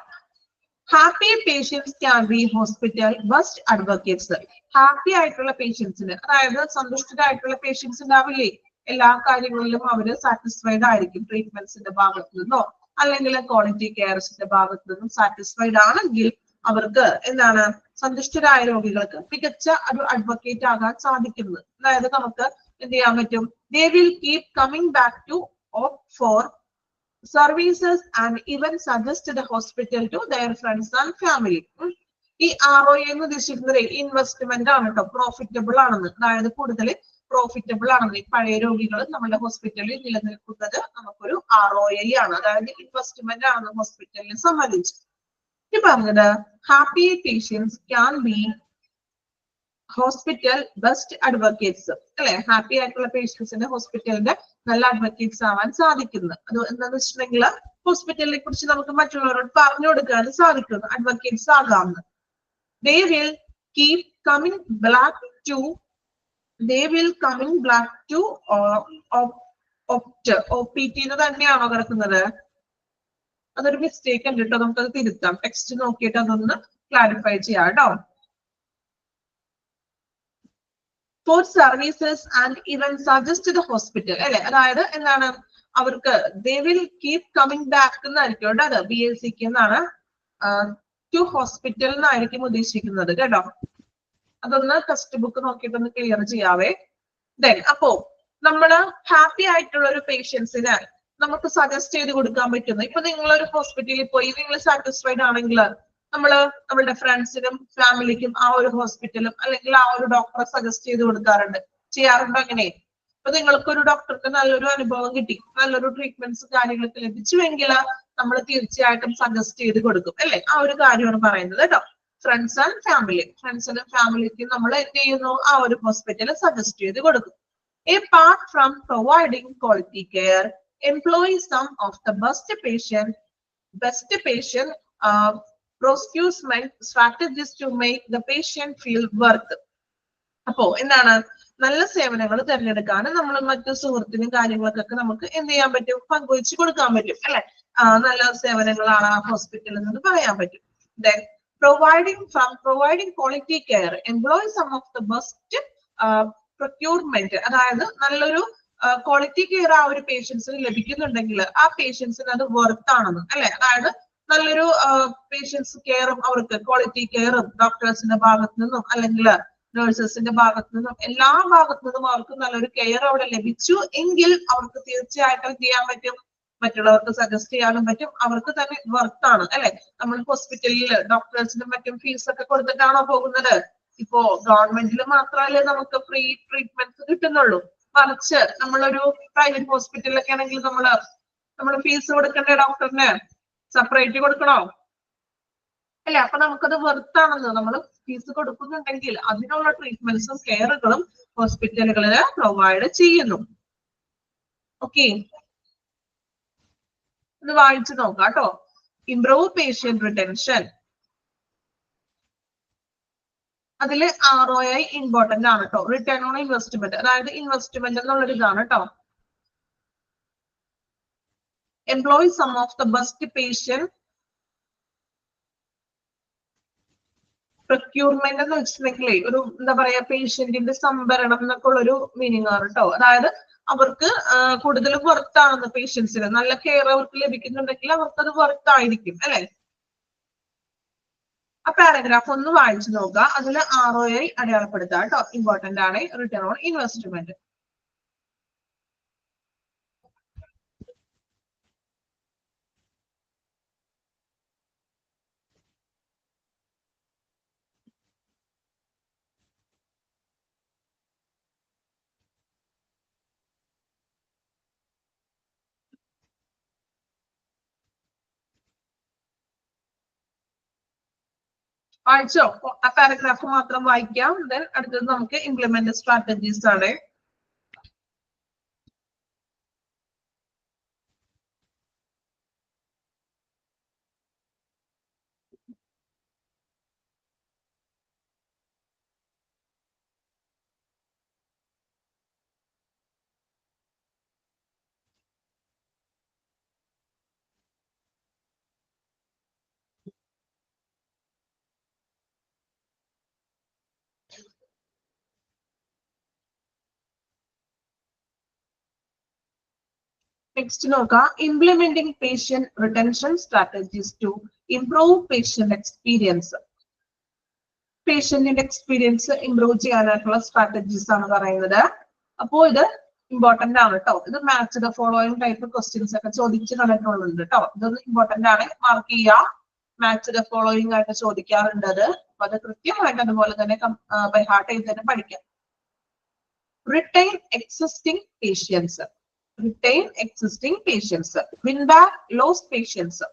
Happy patients can be hospital best advocates. Happy ആയിട്ടുള്ള പേഷ്യൻസിന്, അതായത് സന്തുഷ്ടരായിട്ടുള്ള പേഷ്യൻസ് ഉണ്ടാവില്ലേ, എല്ലാ കാര്യങ്ങളിലും അവര് സാറ്റിസ്ഫൈഡ് ആയിരിക്കും. ട്രീറ്റ്മെന്റ്സിന്റെ ഭാഗത്തു നിന്നോ അല്ലെങ്കിൽ ക്വാളിറ്റി കെയർസിന്റെ ഭാഗത്തു നിന്നും സാറ്റിസ്ഫൈഡ് ആണെങ്കിൽ അവർക്ക് എന്താണ്, സന്തുഷ്ടരായ രോഗികൾക്ക് മികച്ച ഒരു അഡ്വക്കേറ്റ് ആകാൻ സാധിക്കുന്നത്. അതായത് നമുക്ക് എന്ത് ചെയ്യാൻ പറ്റും, they will keep coming back to opt for services and even suggest the hospital to their friends and family. ഈ ROI എന്ന് ഉദ്ദേശിക്കുന്നത് ഇൻവെസ്റ്റ്മെന്റ് ആണ് കേട്ടോ, പ്രോഫിറ്റബിൾ ആണെന്ന്. അതായത് കൂടുതൽ പ്രോഫിറ്റബിൾ ആണെന്ന്. ഈ പഴയ രോഗികൾ നമ്മുടെ ഹോസ്പിറ്റലിൽ നിലനിൽക്കുന്നത് നമുക്കൊരു ROI ആണ്, അതായത് ഇൻവെസ്റ്റ്മെന്റ് ആണ് ഹോസ്പിറ്റലിനെ സംബന്ധിച്ച്. ഈ പറഞ്ഞത് happy patients can be hospital best advocates അല്ലെ? ഹാപ്പി ആയിട്ടുള്ള പേഷ്യൻസിന് ഹോസ്പിറ്റലിന്റെ നല്ല അഡ്വക്കേറ്റ്സ് ആവാൻ സാധിക്കുന്നത്. അത് എന്താണെന്ന് വെച്ചിട്ടുണ്ടെങ്കിൽ ഹോസ്പിറ്റലിനെ കുറിച്ച് നമുക്ക് മറ്റുള്ളവരോട് പറഞ്ഞു കൊടുക്കാനും സാധിക്കുന്നു, advocates ആകാമെന്ന്. They will keep coming back to OPT എന്ന് തന്നെയാണോ കിടക്കുന്നത്? അതൊരു മിസ്റ്റേക്ക് ഉണ്ട് കേട്ടോ, നമുക്കത് തിരുത്താം. ടെക്സ്റ്റ് നോക്കിയിട്ട് അതൊന്ന് ക്ലാരിഫൈ ചെയ്യാം കേട്ടോ. For services and even suggest to the hospital അല്ലെ? അതായത് എന്താണ്, അവർക്ക് they will keep coming back എന്നായിരിക്കും കേട്ടോ. അത് BSc എന്നാണ്, to hospital എന്നായിരിക്കും ഉദ്ദേശിക്കുന്നത് കേട്ടോ. അതൊന്ന് ടെക്സ്റ്റ് ബുക്ക് നോക്കിയിട്ടൊന്ന് ക്ലിയർ ചെയ്യാവേ. Then അപ്പോ നമ്മള് ഹാപ്പി ആയിട്ടുള്ള ഒരു പേഷ്യൻസിന് നമുക്ക് സജസ്റ്റ് ചെയ്ത് കൊടുക്കാൻ പറ്റുന്നു. ഇപ്പൊ നിങ്ങളൊരു ഹോസ്പിറ്റലിൽ പോയി നിങ്ങൾ സാറ്റിസ്ഫൈഡ് ആണെങ്കിൽ നമ്മളുടെ ഫ്രണ്ട്സിനും ഫാമിലിക്കും ആ ഒരു ഹോസ്പിറ്റലും അല്ലെങ്കിൽ ആ ഒരു ഡോക്ടറെ സജസ്റ്റ് ചെയ്ത് ചെയ്യാറുണ്ടോ? അങ്ങനെ ഇപ്പൊ നിങ്ങൾക്കൊരു ഡോക്ടർക്ക് നല്ലൊരു അനുഭവം കിട്ടി, നല്ലൊരു ട്രീറ്റ്മെന്റ്സ് കാര്യങ്ങളൊക്കെ ലഭിച്ചുവെങ്കിൽ നമ്മൾ തീർച്ചയായിട്ടും സജസ്റ്റ് ചെയ്ത് കൊടുക്കും അല്ലെ? ആ ഒരു കാര്യമാണ് പറയുന്നത് കേട്ടോ. ഫ്രണ്ട്സിനും ഫാമിലിക്കും നമ്മൾ എന്ത് ചെയ്യുന്നു, ആ ഒരു ഹോസ്പിറ്റൽ സജസ്റ്റ് ചെയ്ത് കൊടുക്കും. Apart from providing quality care, employ some of the best patient procurement strategies to make the patient feel worth. അപ്പോ എന്താണ്, നല്ല സേവനങ്ങൾ തിരഞ്ഞെടുക്കാനും നമ്മൾ മറ്റു സുഹൃത്തിനും കാര്യങ്ങൾക്കൊക്കെ നമുക്ക് എന്ത് ചെയ്യാൻ പറ്റും, പങ്കുവെച്ച് കൊടുക്കാൻ പറ്റും അല്ലെ? നല്ല സേവനങ്ങളാണ് ആ ഹോസ്പിറ്റലിൽ നിന്ന് പറയാൻ പറ്റും. Then providing quality care, employ some of the best procurement. അതായത് നല്ലൊരു ക്വാളിറ്റി കെയർ ആ ഒരു പേഷ്യൻസിന് ലഭിക്കുന്നുണ്ടെങ്കിൽ ആ പേഷ്യൻസിന് അത് വർത്ത് ആണെന്ന് അല്ലെ? അതായത് നല്ലൊരു പേഷ്യൻസ് കെയറും അവർക്ക് ക്വാളിറ്റി കെയറും ഡോക്ടേഴ്സിന്റെ ഭാഗത്തു നിന്നും അല്ലെങ്കിൽ നഴ്സസിന്റെ ഭാഗത്തു നിന്നും എല്ലാ ഭാഗത്തു നിന്നും അവർക്ക് നല്ലൊരു കെയർ അവിടെ ലഭിച്ചു എങ്കിൽ അവർക്ക് തീർച്ചയായിട്ടും ചെയ്യാൻ പറ്റും, മറ്റുള്ളവർക്ക് സജസ്റ്റ് ചെയ്യാനും പറ്റും, അവർക്ക് തന്നെ വർത്താണ് അല്ലെ? നമ്മൾ ഹോസ്പിറ്റലിൽ ഡോക്ടേഴ്സിനും മറ്റും ഫീസ് ഒക്കെ കൊടുത്തിട്ടാണോ പോകുന്നത്? ഇപ്പോ ഗവൺമെന്റിൽ മാത്രമല്ലേ നമുക്ക് ഫ്രീ ട്രീറ്റ്മെന്റ്സ് കിട്ടുന്നുള്ളൂ, മറിച്ച് നമ്മളൊരു പ്രൈവറ്റ് ഹോസ്പിറ്റലിലൊക്കെ ആണെങ്കിൽ നമ്മൾ ഫീസ് കൊടുക്കേണ്ട ഡോക്ടറിന് സെപ്പറേറ്റ് കൊടുക്കണോ അല്ലെ? അപ്പൊ നമുക്കത് വെറുത്താണെന്ന്, നമ്മൾ ഫീസ് കൊടുക്കുന്നുണ്ടെങ്കിൽ അതിനുള്ള ട്രീറ്റ്മെന്റ്സും കെയറുകളും ഹോസ്പിറ്റലുകളിൽ പ്രൊവൈഡ് ചെയ്യുന്നു. ഓക്കെ, ഒന്ന് വായിച്ചു നോക്കാം കേട്ടോ. Improve patient retention. അതില് ROI ഇമ്പോർട്ടന്റ് ആണ് കേട്ടോ. റിട്ടേൺ ഓൺ ഇൻവെസ്റ്റ്മെന്റ്, അതായത് ഇൻവെസ്റ്റ്മെന്റ് എന്നുള്ളൊരു ഇതാണ് കേട്ടോ. Employ some of the best patient procurement എന്ന് വെച്ചിട്ടുണ്ടെങ്കിലേ ഒരു എന്താ പറയാ, പേഷ്യന്റിന്റെ സംഭരണം എന്നൊക്കെ ഉള്ളൊരു മീനിങ് ആണ് കേട്ടോ. അതായത് അവർക്ക് കൂടുതൽ വെർത്താണെന്ന്, പേഷ്യൻസിന് നല്ല കെയർ അവർക്ക് ലഭിക്കുന്നുണ്ടെങ്കിൽ അവർക്ക് അത് വെർത്തായിരിക്കും അല്ലെ. ആ പാരഗ്രാഫ് ഒന്ന് വായിച്ചു നോക്കുക. അതിൽ ROI അടയാളപ്പെടുത്തുക കേട്ടോ. ഇമ്പോർട്ടന്റ് ആണ് റിട്ടേൺ ഓൺ ഇൻവെസ്റ്റ്മെന്റ്. വായിച്ചോ? ആ പാരഗ്രാഫ് മാത്രം വായിക്കാം. ദെൻ അടുത്തത് നമുക്ക് ഇംപ്ലിമെന്റ് സ്ട്രാറ്റജീസ് ആണ്. നെക്സ്റ്റ് നോക്കാം. Implementing patient retention strategies to improve patient experience. പേഷ്യന്റിന്റെ എക്സ്പീരിയൻസ് ഇംപ്രൂവ് ചെയ്യാനായിട്ടുള്ള സ്ട്രാറ്റജീസ് ആണ് പറയുന്നത്. അപ്പോ ഇത് ഇമ്പോർട്ടന്റ് ആണ് കേട്ടോ. ഇത് match the following type questions ഒക്കെ ചോദിച്ചു കണ്ടിട്ടുള്ളത് കേട്ടോ. ഇതൊന്ന് ഇമ്പോർട്ടന്റ് ആണ്, മാർക്ക് ചെയ്യുക. മാച്ച് ദ ഫോളോയിങ് ആയിട്ട് ചോദിക്കാറുണ്ട് അത്. അപ്പൊ അത് കൃത്യമായിട്ട് അതുപോലെ തന്നെ ബൈ ഹാർട്ട് ചെയ്ത് തന്നെ പഠിക്കാം. Retain existing patients. Retain existing patients. Win back lost patients.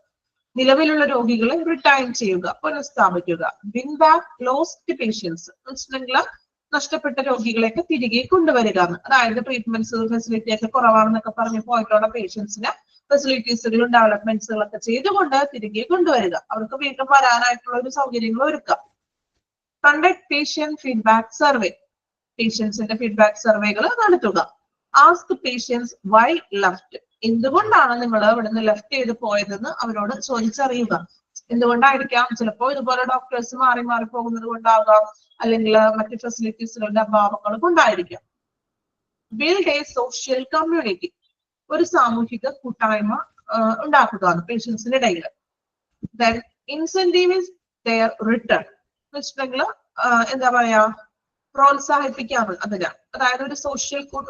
നിലവിലുള്ള രോഗികളെ റിട്ടൈൻ ചെയ്യുക, പുനഃസ്ഥാപിക്കുക. വിൻ ബാക്ക് ലോസ്റ്റ് പേഷ്യൻസ് എന്ന് വെച്ചിട്ടുണ്ടെങ്കിൽ നഷ്ടപ്പെട്ട രോഗികളെയൊക്കെ തിരികെ കൊണ്ടുവരിക. അതായത് ട്രീറ്റ്മെന്റ്സ് ഫെസിലിറ്റി ഒക്കെ കുറവാണെന്നൊക്കെ പറഞ്ഞ് പോയിട്ടുള്ള പേഷ്യൻസിന് ഫെസിലിറ്റീസുകളും ഡെവലപ്മെന്റ്സുകളൊക്കെ ചെയ്തുകൊണ്ട് തിരികെ കൊണ്ടുവരിക. അവർക്ക് വീണ്ടും വരാനായിട്ടുള്ള ഒരു സൗകര്യങ്ങൾ ഒരുക്കുക. Conduct patient feedback survey. പേഷ്യൻസിന്റെ ഫീഡ്ബാക്ക് സർവേകൾ നടത്തുക. Ask patients why left. എന്തുകൊണ്ടാണ് നിങ്ങൾ ഇവിടുന്ന് ലെഫ്റ്റ് ചെയ്ത് പോയതെന്ന് അവരോട് ചോദിച്ചറിയുക. എന്തുകൊണ്ടായിരിക്കാം? ചിലപ്പോൾ ഇതുപോലെ ഡോക്ടേഴ്സ് മാറി മാറി പോകുന്നത് കൊണ്ടാകാം, അല്ലെങ്കിൽ മറ്റു ഫെസിലിറ്റീസുകളുടെ അഭാവങ്ങൾ കൊണ്ടായിരിക്കാം. Build a social community. ഒരു സാമൂഹിക കൂട്ടായ്മ ഉണ്ടാക്കുക പേഷ്യൻസിന്റെ ഇടയിൽ. Then incentive is their return എന്ന് വെച്ചിട്ടുണ്ടെങ്കിൽ എന്താ പറയാ, പ്രോത്സാഹിപ്പിക്കാണ് അതിന്. അതായത് ഒരു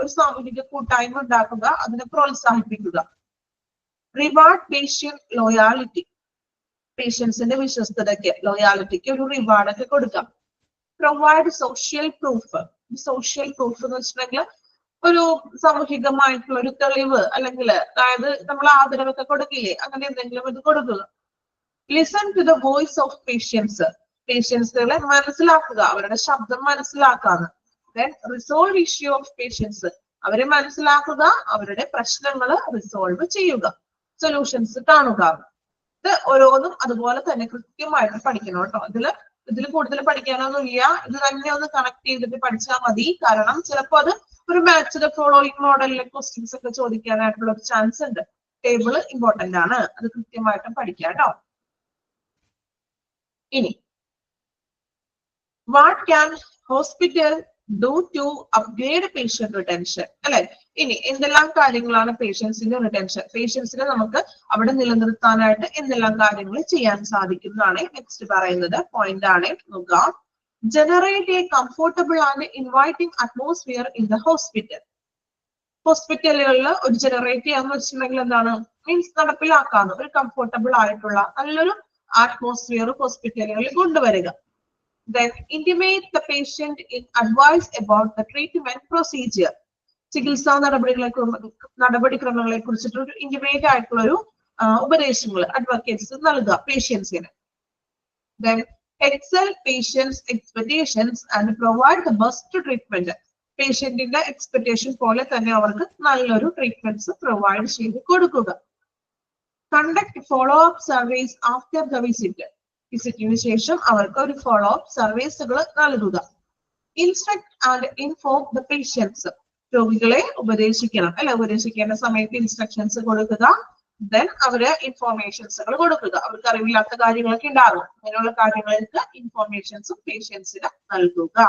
ഒരു സാമൂഹിക കൂട്ടായ്മ ഉണ്ടാക്കുക, അതിനെ പ്രോത്സാഹിപ്പിക്കുക. Reward patient loyalty. പേഷ്യൻസിന്റെ വിശ്വസ്തതയ്ക്ക്, ലോയാലിറ്റിക്ക് ഒരു റിവാർഡൊക്കെ കൊടുക്കാം. Provide social proof. Social proof എന്ന് വെച്ചിട്ടുണ്ടെങ്കിൽ ഒരു സാമൂഹികമായിട്ടുള്ള ഒരു തെളിവ്, അല്ലെങ്കിൽ അതായത് നമ്മൾ ആദരവൊക്കെ കൊടുക്കില്ലേ, അങ്ങനെ എന്തെങ്കിലും ഇത് കൊടുക്കുക. Listen to the voice of patients. പേഷ്യൻസുകളെ മനസ്സിലാക്കുക, അവരുടെ ശബ്ദം മനസ്സിലാക്കാന്ന്. Then resolve issue of patients. അവരെ മനസ്സിലാക്കുക, അവരുടെ പ്രശ്നങ്ങൾ റിസോൾവ് ചെയ്യുക, സൊല്യൂഷൻസ് കാണുക. ഇത് ഓരോന്നും അതുപോലെ തന്നെ കൃത്യമായിട്ട് പഠിക്കണം കേട്ടോ. ഇതിൽ കൂടുതൽ പഠിക്കാനൊന്നും ഇല്ല. ഇത് തന്നെ ഒന്ന് കണക്ട് ചെയ്തിട്ട് പഠിച്ചാൽ മതി. കാരണം ചിലപ്പോൾ അത് ഒരു മാച്ച് ദ ഫോളോയിങ് മോഡലിലെ ക്വസ്റ്റ്യൻസ് ഒക്കെ ചോദിക്കാനായിട്ടുള്ള ഒരു ചാൻസ് ഉണ്ട്. ടേബിൾ ഇമ്പോർട്ടന്റ് ആണ്, അത് കൃത്യമായിട്ടും പഠിക്കാം കേട്ടോ. ഇനി what can hospital do to upgrade patient retention അല്ലെ. ഇനി എന്തെല്ലാം കാര്യങ്ങളാണ് പേഷ്യൻസിന്റെ റിട്ടൻഷൻ, പേഷ്യൻസിനെ നമുക്ക് അവിടെ നിലനിർത്താനായിട്ട് എന്തെല്ലാം കാര്യങ്ങൾ ചെയ്യാൻ സാധിക്കുന്നതാണ് നെക്സ്റ്റ് പറയുന്നത് പോയിന്റ് ആണ്. നോക്കാം. Generate A comfortable and inviting atmosphere in the hospital. ഹോസ്പിറ്റലുകളിൽ ഒരു ജനറേറ്റ് ചെയ്യാന്ന് വെച്ചിട്ടുണ്ടെങ്കിൽ എന്താണ് മീൻസ് നടപ്പിലാക്കാന്ന്, ഒരു കംഫോർട്ടബിൾ ആയിട്ടുള്ള നല്ലൊരു അറ്റ്മോസ്ഫിയർ ഹോസ്പിറ്റലുകളിൽ കൊണ്ടുവരിക. Then intimate the patient in advice about the treatment procedure. ചികിത്സാ നടപടിക്രമങ്ങളെ കുറിച്ചിട്ട് ഒരു ഇന്റിമേറ്റ് ആയിട്ടുള്ള ഒരു ഉപദേശങ്ങൾ അഡ്വക്കേറ്റ്സ് നൽകുക പേഷ്യൻസിന്. Then excel patients expectations and provide the best treatment. പേഷ്യന്റിന്റെ എക്സ്പെക്ടേഷൻ പോലെ തന്നെ അവർക്ക് നല്ലൊരു ട്രീറ്റ്മെന്റ്സ് പ്രൊവൈഡ് ചെയ്ത് കൊടുക്കുക. Conduct follow up surveys after the visit. വിസിറ്റിന് ശേഷം അവർക്ക് ഒരു ഫോളോ അപ്പ് സർവേസുകൾ നൽകുക. Instruct and inform the patients. രോഗികളെ ഉപദേശിക്കണം അല്ലെ, ഉപദേശിക്കേണ്ട സമയത്ത് ഇൻസ്ട്രക്ഷൻസ് കൊടുക്കുക. ദെൻ അവര് ഇൻഫോർമേഷൻസുകൾ കൊടുക്കുക. അവർക്ക് അറിവില്ലാത്ത കാര്യങ്ങളൊക്കെ ഉണ്ടാകും, അങ്ങനെയുള്ള കാര്യങ്ങൾക്ക് ഇൻഫോർമേഷൻസും പേഷ്യൻസിന് നൽകുക.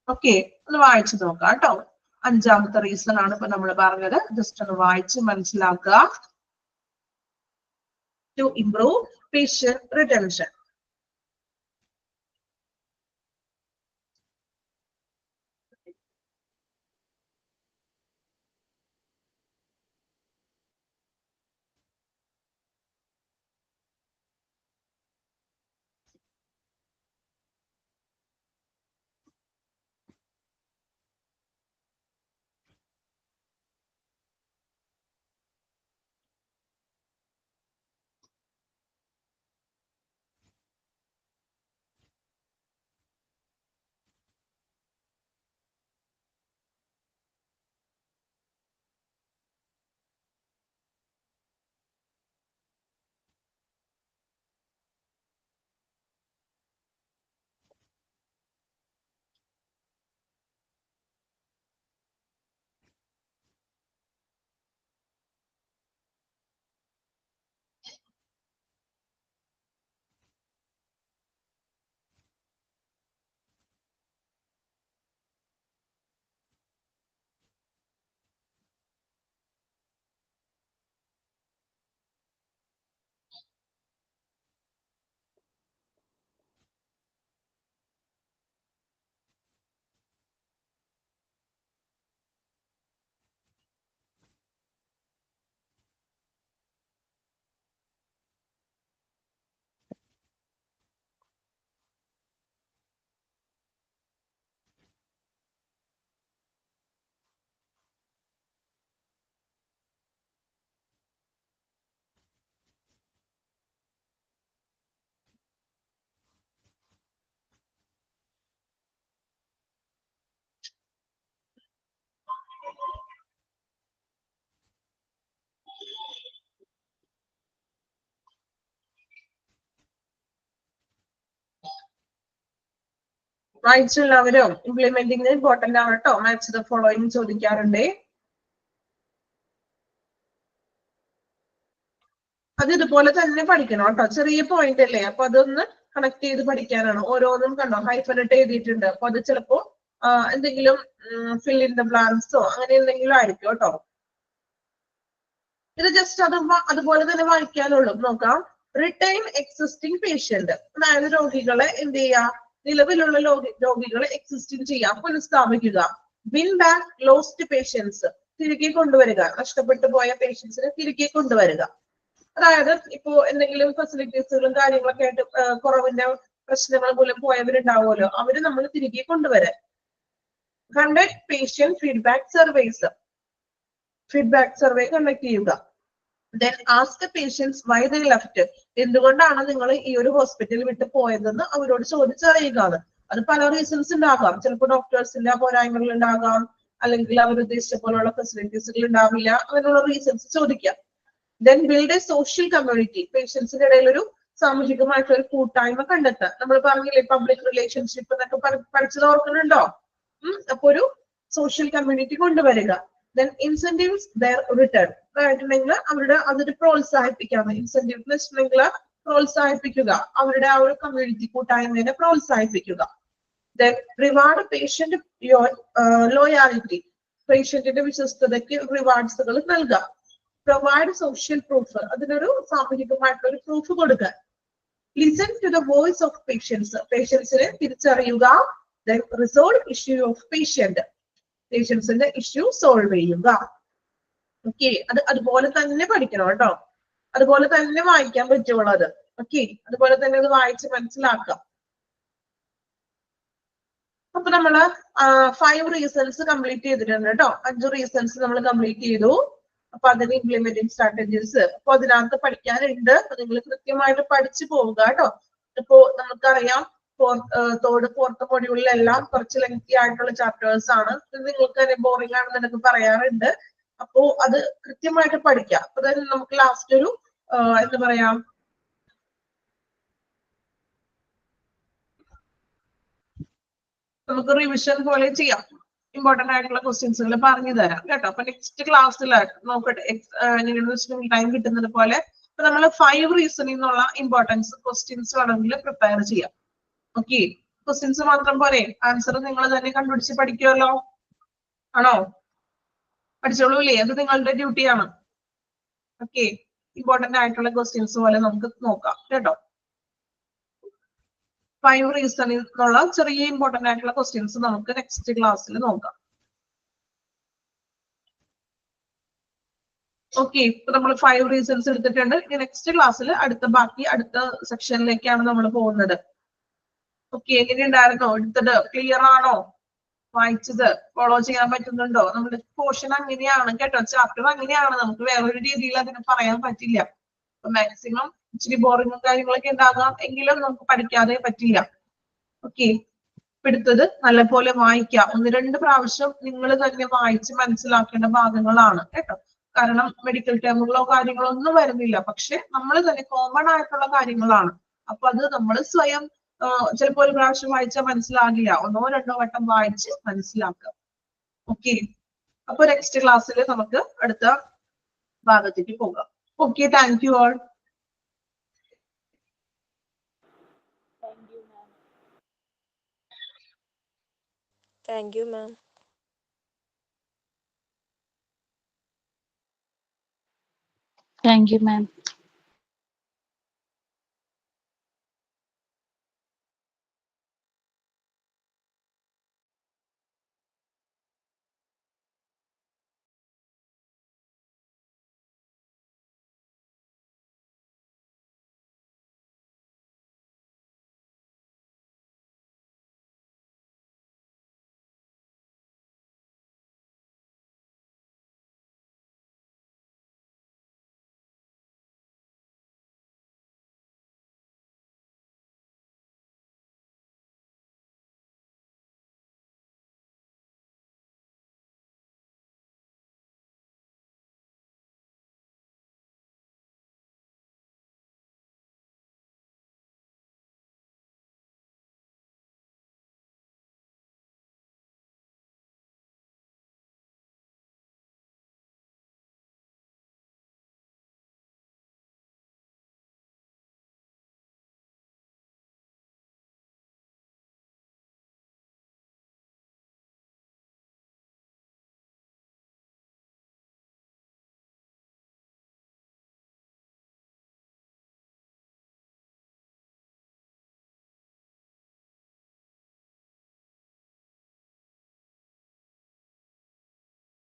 ഓക്കെ, ഒന്ന് വായിച്ചു നോക്കാം കേട്ടോ. 5ാമത്തെ റീസൺ ആണ് ഇപ്പൊ നമ്മൾ പറഞ്ഞത്. ജസ്റ്റ് ഒന്ന് വായിച്ച് മനസ്സിലാക്കുക. To improve patient retention. വായിച്ചുള്ളവരും ഇംപ്ലിമെന്റിംഗ് ഇമ്പോർട്ടന്റ് ആണ് കേട്ടോ. മാച്ച് ദ ഫോളോയിങ് ചോദിക്കാറുണ്ട്. അത് ഇതുപോലെ തന്നെ പഠിക്കണം കേട്ടോ. ചെറിയ പോയിന്റ് അല്ലേ, അപ്പൊ അതൊന്ന് കണക്ട് ചെയ്ത് പഠിക്കാനാണ്. ഓരോന്നും കണ്ടോ ഹൈഫനിട്ട് എഴുതിയിട്ടുണ്ട്. അപ്പൊ അത് ചിലപ്പോ എന്തെങ്കിലും ഫിൽ ഇൻ ദ ബ്ലാങ്ക്സോ അങ്ങനെ എന്തെങ്കിലും ആയിരിക്കും കേട്ടോ. ഇത് ജസ്റ്റ് അതുപോലെ തന്നെ വായിക്കാനുള്ളൂ. നോക്കാം. റിട്ടൈൻ എക്സിസ്റ്റിംഗ് പേഷ്യന്റ്, അതായത് രോഗികളെ എന്ത് ചെയ്യുക, നിലവിലുള്ള രോഗികളെ എക്സിസ്റ്റിംഗ് ചെയ്യാം, പുനഃസ്ഥാപിക്കുക. വിൻ ബാക്ക് ലോസ്റ്റ് പേഷ്യൻസ്, തിരികെ കൊണ്ടുവരിക, നഷ്ടപ്പെട്ടു പോയ പേഷ്യൻസിനെ തിരികെ കൊണ്ടുവരിക. അതായത് ഇപ്പോ എന്തെങ്കിലും ഫെസിലിറ്റീസുകളും കാര്യങ്ങളൊക്കെ ആയിട്ട് കുറവിന്റെ പ്രശ്നങ്ങൾ മൂലം പോയവരുണ്ടാവുമല്ലോ, അവര് നമ്മൾ തിരികെ കൊണ്ടുവരാൻ. Conduct patient feedback surveys, feedback survey conduct ചെയ്യുക. Then ask patients why they left, എന്തുകൊണ്ടാണ് നിങ്ങൾ ഈ ഒരു ഹോസ്പിറ്റൽ വിട്ട് പോയതെന്ന് അവരോട് ചോദിച്ചറിയുക. അത് പല റീസൺസ് ഉണ്ടാകാം. ചിലപ്പോൾ ഡോക്ടേഴ്സിന്റെ പോരായ്മകൾ ഉണ്ടാകാം, അല്ലെങ്കിൽ അവർ ഉദ്ദേശിച്ച പോലുള്ള ഫെസിലിറ്റീസുകൾ ഉണ്ടാവില്ല, അങ്ങനെയുള്ള റീസൺസ് ചോദിക്കാം. Then build a social community, പേഷ്യൻസിന്റെ ഇടയിൽ ഒരു സാമൂഹികമായിട്ടുള്ള ഒരു കൂട്ടായ്മ കണ്ടെത്തുക. നമ്മൾ പറഞ്ഞില്ലേ പബ്ലിക് റിലേഷൻഷിപ്പ് എന്നൊക്കെ പഠിച്ചത് ഓർക്കുന്നുണ്ടോ? അപ്പൊ ഒരു സോഷ്യൽ കമ്മ്യൂണിറ്റി കൊണ്ടുവരിക. ദെൻ ഇൻസെന്റീവ്സ് ദെയർ റിട്ടേൺ, അതായിട്ടുണ്ടെങ്കിൽ അവരുടെ അതൊരു പ്രോത്സാഹിപ്പിക്കാണ്. ഇൻസെന്റീവ് വെച്ചിട്ടുണ്ടെങ്കിൽ പ്രോത്സാഹിപ്പിക്കുക, അവരുടെ ആ ഒരു കമ്മ്യൂണിറ്റി കൂട്ടായ്മയെ പ്രോത്സാഹിപ്പിക്കുക. ദെൻ റിവാർഡ് പേഷ്യന്റ് ലോയാലിറ്റി, പേഷ്യന്റിന്റെ വിശ്വസ്തതയ്ക്ക് റിവാർഡ്സുകൾ നൽകുക. പ്രൊവൈഡ് സോഷ്യൽ പ്രൂഫ്, അതിനൊരു സാമൂഹികമായിട്ടുള്ള ഒരു പ്രൂഫ് കൊടുക്കുക. Listen to the voice of patients, പേഷ്യൻസിനെ തിരിച്ചറിയുക. Then resolve issue of patient, പേഷ്യൻസിന്റെ ഇഷ്യൂ സോൾവ് ചെയ്യുക. ഓക്കെ, അതുപോലെ തന്നെ പഠിക്കണം കേട്ടോ. അതുപോലെ തന്നെ വായിക്കാൻ പറ്റുള്ളൂ അത്. ഓക്കെ, അതുപോലെ തന്നെ അത് വായിച്ച് മനസ്സിലാക്കാം. അപ്പൊ നമ്മള് 5 റീസൺസ് കംപ്ലീറ്റ് ചെയ്തിട്ടുണ്ട് കേട്ടോ. 5 റീസൺസ് നമ്മൾ കംപ്ലീറ്റ് ചെയ്തു. അപ്പൊ അതിന് ഇംപ്ലിമെന്റിംഗ് സ്ട്രാറ്റജീസ് അപ്പൊ അതിനകത്ത് പഠിക്കാനുണ്ട്. അപ്പൊ നിങ്ങൾ കൃത്യമായിട്ട് പഠിച്ചു പോവുക കേട്ടോ. ഇപ്പോ നമുക്കറിയാം തേർഡ് ഫോർത്ത് മൊഡ്യൂളിലെല്ലാം കുറച്ച് ലെങ്തി ആയിട്ടുള്ള ചാപ്റ്റേഴ്സ് ആണ്. ഇത് നിങ്ങൾക്ക് തന്നെ ബോറിംഗ് ആണെന്ന് എനിക്ക് പറയാറുണ്ട്. അപ്പോ അത് കൃത്യമായിട്ട് പഠിക്കാം. അപ്പൊ തന്നെ നമുക്ക് ലാസ്റ്റ് ഒരു എന്താ പറയാ നമുക്ക് റിവിഷൻ പോലെ ചെയ്യാം. ഇമ്പോർട്ടന്റ് ആയിട്ടുള്ള ക്വസ്റ്റ്യൻസുകൾ പറഞ്ഞു തരാം കേട്ടോ. അപ്പൊ നെക്സ്റ്റ് ക്ലാസ്സിൽ നോക്കട്ടെ ടൈം കിട്ടുന്നത് പോലെ ഇപ്പൊ നമ്മൾ 5 റീസണിൽ നിന്നുള്ള ഇമ്പോർട്ടൻസ് ക്വസ്റ്റ്യൻസ് വേണമെങ്കിൽ പ്രിപ്പയർ ചെയ്യാം. ഓക്കെ, ക്വസ്റ്റ്യൻസ് മാത്രം പോരെ, ആൻസർ നിങ്ങൾ തന്നെ കണ്ടുപിടിച്ച് പഠിക്കുമല്ലോ. ആണോ? പഠിച്ചോളൂല്ലേ? അത് നിങ്ങളുടെ ഡ്യൂട്ടിയാണ്. ഓക്കെ, ഇമ്പോർട്ടന്റ് ആയിട്ടുള്ള ക്വസ്റ്റ്യൻസ് പോലെ നമുക്ക് നോക്കാം കേട്ടോ. 5 റീസണിൽ നിന്നുള്ള ചെറിയ ഇമ്പോർട്ടന്റ് ആയിട്ടുള്ള ക്വസ്റ്റ്യൻസ് നമുക്ക് നെക്സ്റ്റ് ക്ലാസ്സിൽ നോക്കാം. ഓക്കെ, ഇപ്പൊ നമ്മൾ 5 റീസൺസ് എടുത്തിട്ടുണ്ട്. ഇനി നെക്സ്റ്റ് ക്ലാസ്സിൽ അടുത്ത സെക്ഷനിലേക്കാണ് നമ്മൾ പോകുന്നത്. ഓക്കെ, എങ്ങനെയുണ്ടായിരുന്നോ? എടുത്തത് ക്ലിയർ ആണോ? വായിച്ചത് ഫോളോ ചെയ്യാൻ പറ്റുന്നുണ്ടോ? നമ്മുടെ പോർഷൻ അങ്ങനെയാണ് കേട്ടോ, ചാപ്റ്റർ അങ്ങനെയാണ്. നമുക്ക് വേറൊരു രീതിയിൽ അതിനെ പറയാൻ പറ്റില്ല. അപ്പൊ മാക്സിമം ഇച്ചിരി ബോറിങ്ങും കാര്യങ്ങളൊക്കെ ഉണ്ടാകാം, എങ്കിലും നമുക്ക് പഠിക്കാതെ പറ്റില്ല. ഓക്കെ, എടുത്തത് നല്ലപോലെ വായിക്കാം. 1-2 പ്രാവശ്യം നിങ്ങൾ തന്നെ വായിച്ച് മനസ്സിലാക്കേണ്ട ഭാഗങ്ങളാണ് കേട്ടോ. കാരണം മെഡിക്കൽ ടേമുകളോ കാര്യങ്ങളോ ഒന്നും വരുന്നില്ല, പക്ഷെ നമ്മൾ തന്നെ കോമൺ ആയിട്ടുള്ള കാര്യങ്ങളാണ്. അപ്പൊ അത് നമ്മൾ സ്വയം ചിലപ്പോൾ ഒരു പ്രാവശ്യം വായിച്ചാൽ മനസ്സിലാകില്ല, 1-2 വട്ടം വായിച്ച് മനസ്സിലാക്കുക. ഓക്കെ, അപ്പൊ നെക്സ്റ്റ് ക്ലാസ്സിൽ നമുക്ക് അടുത്ത ഭാഗത്തേക്ക് പോകാം. Okay, thank you all. Thank you, ma'am. Thank you, ma'am.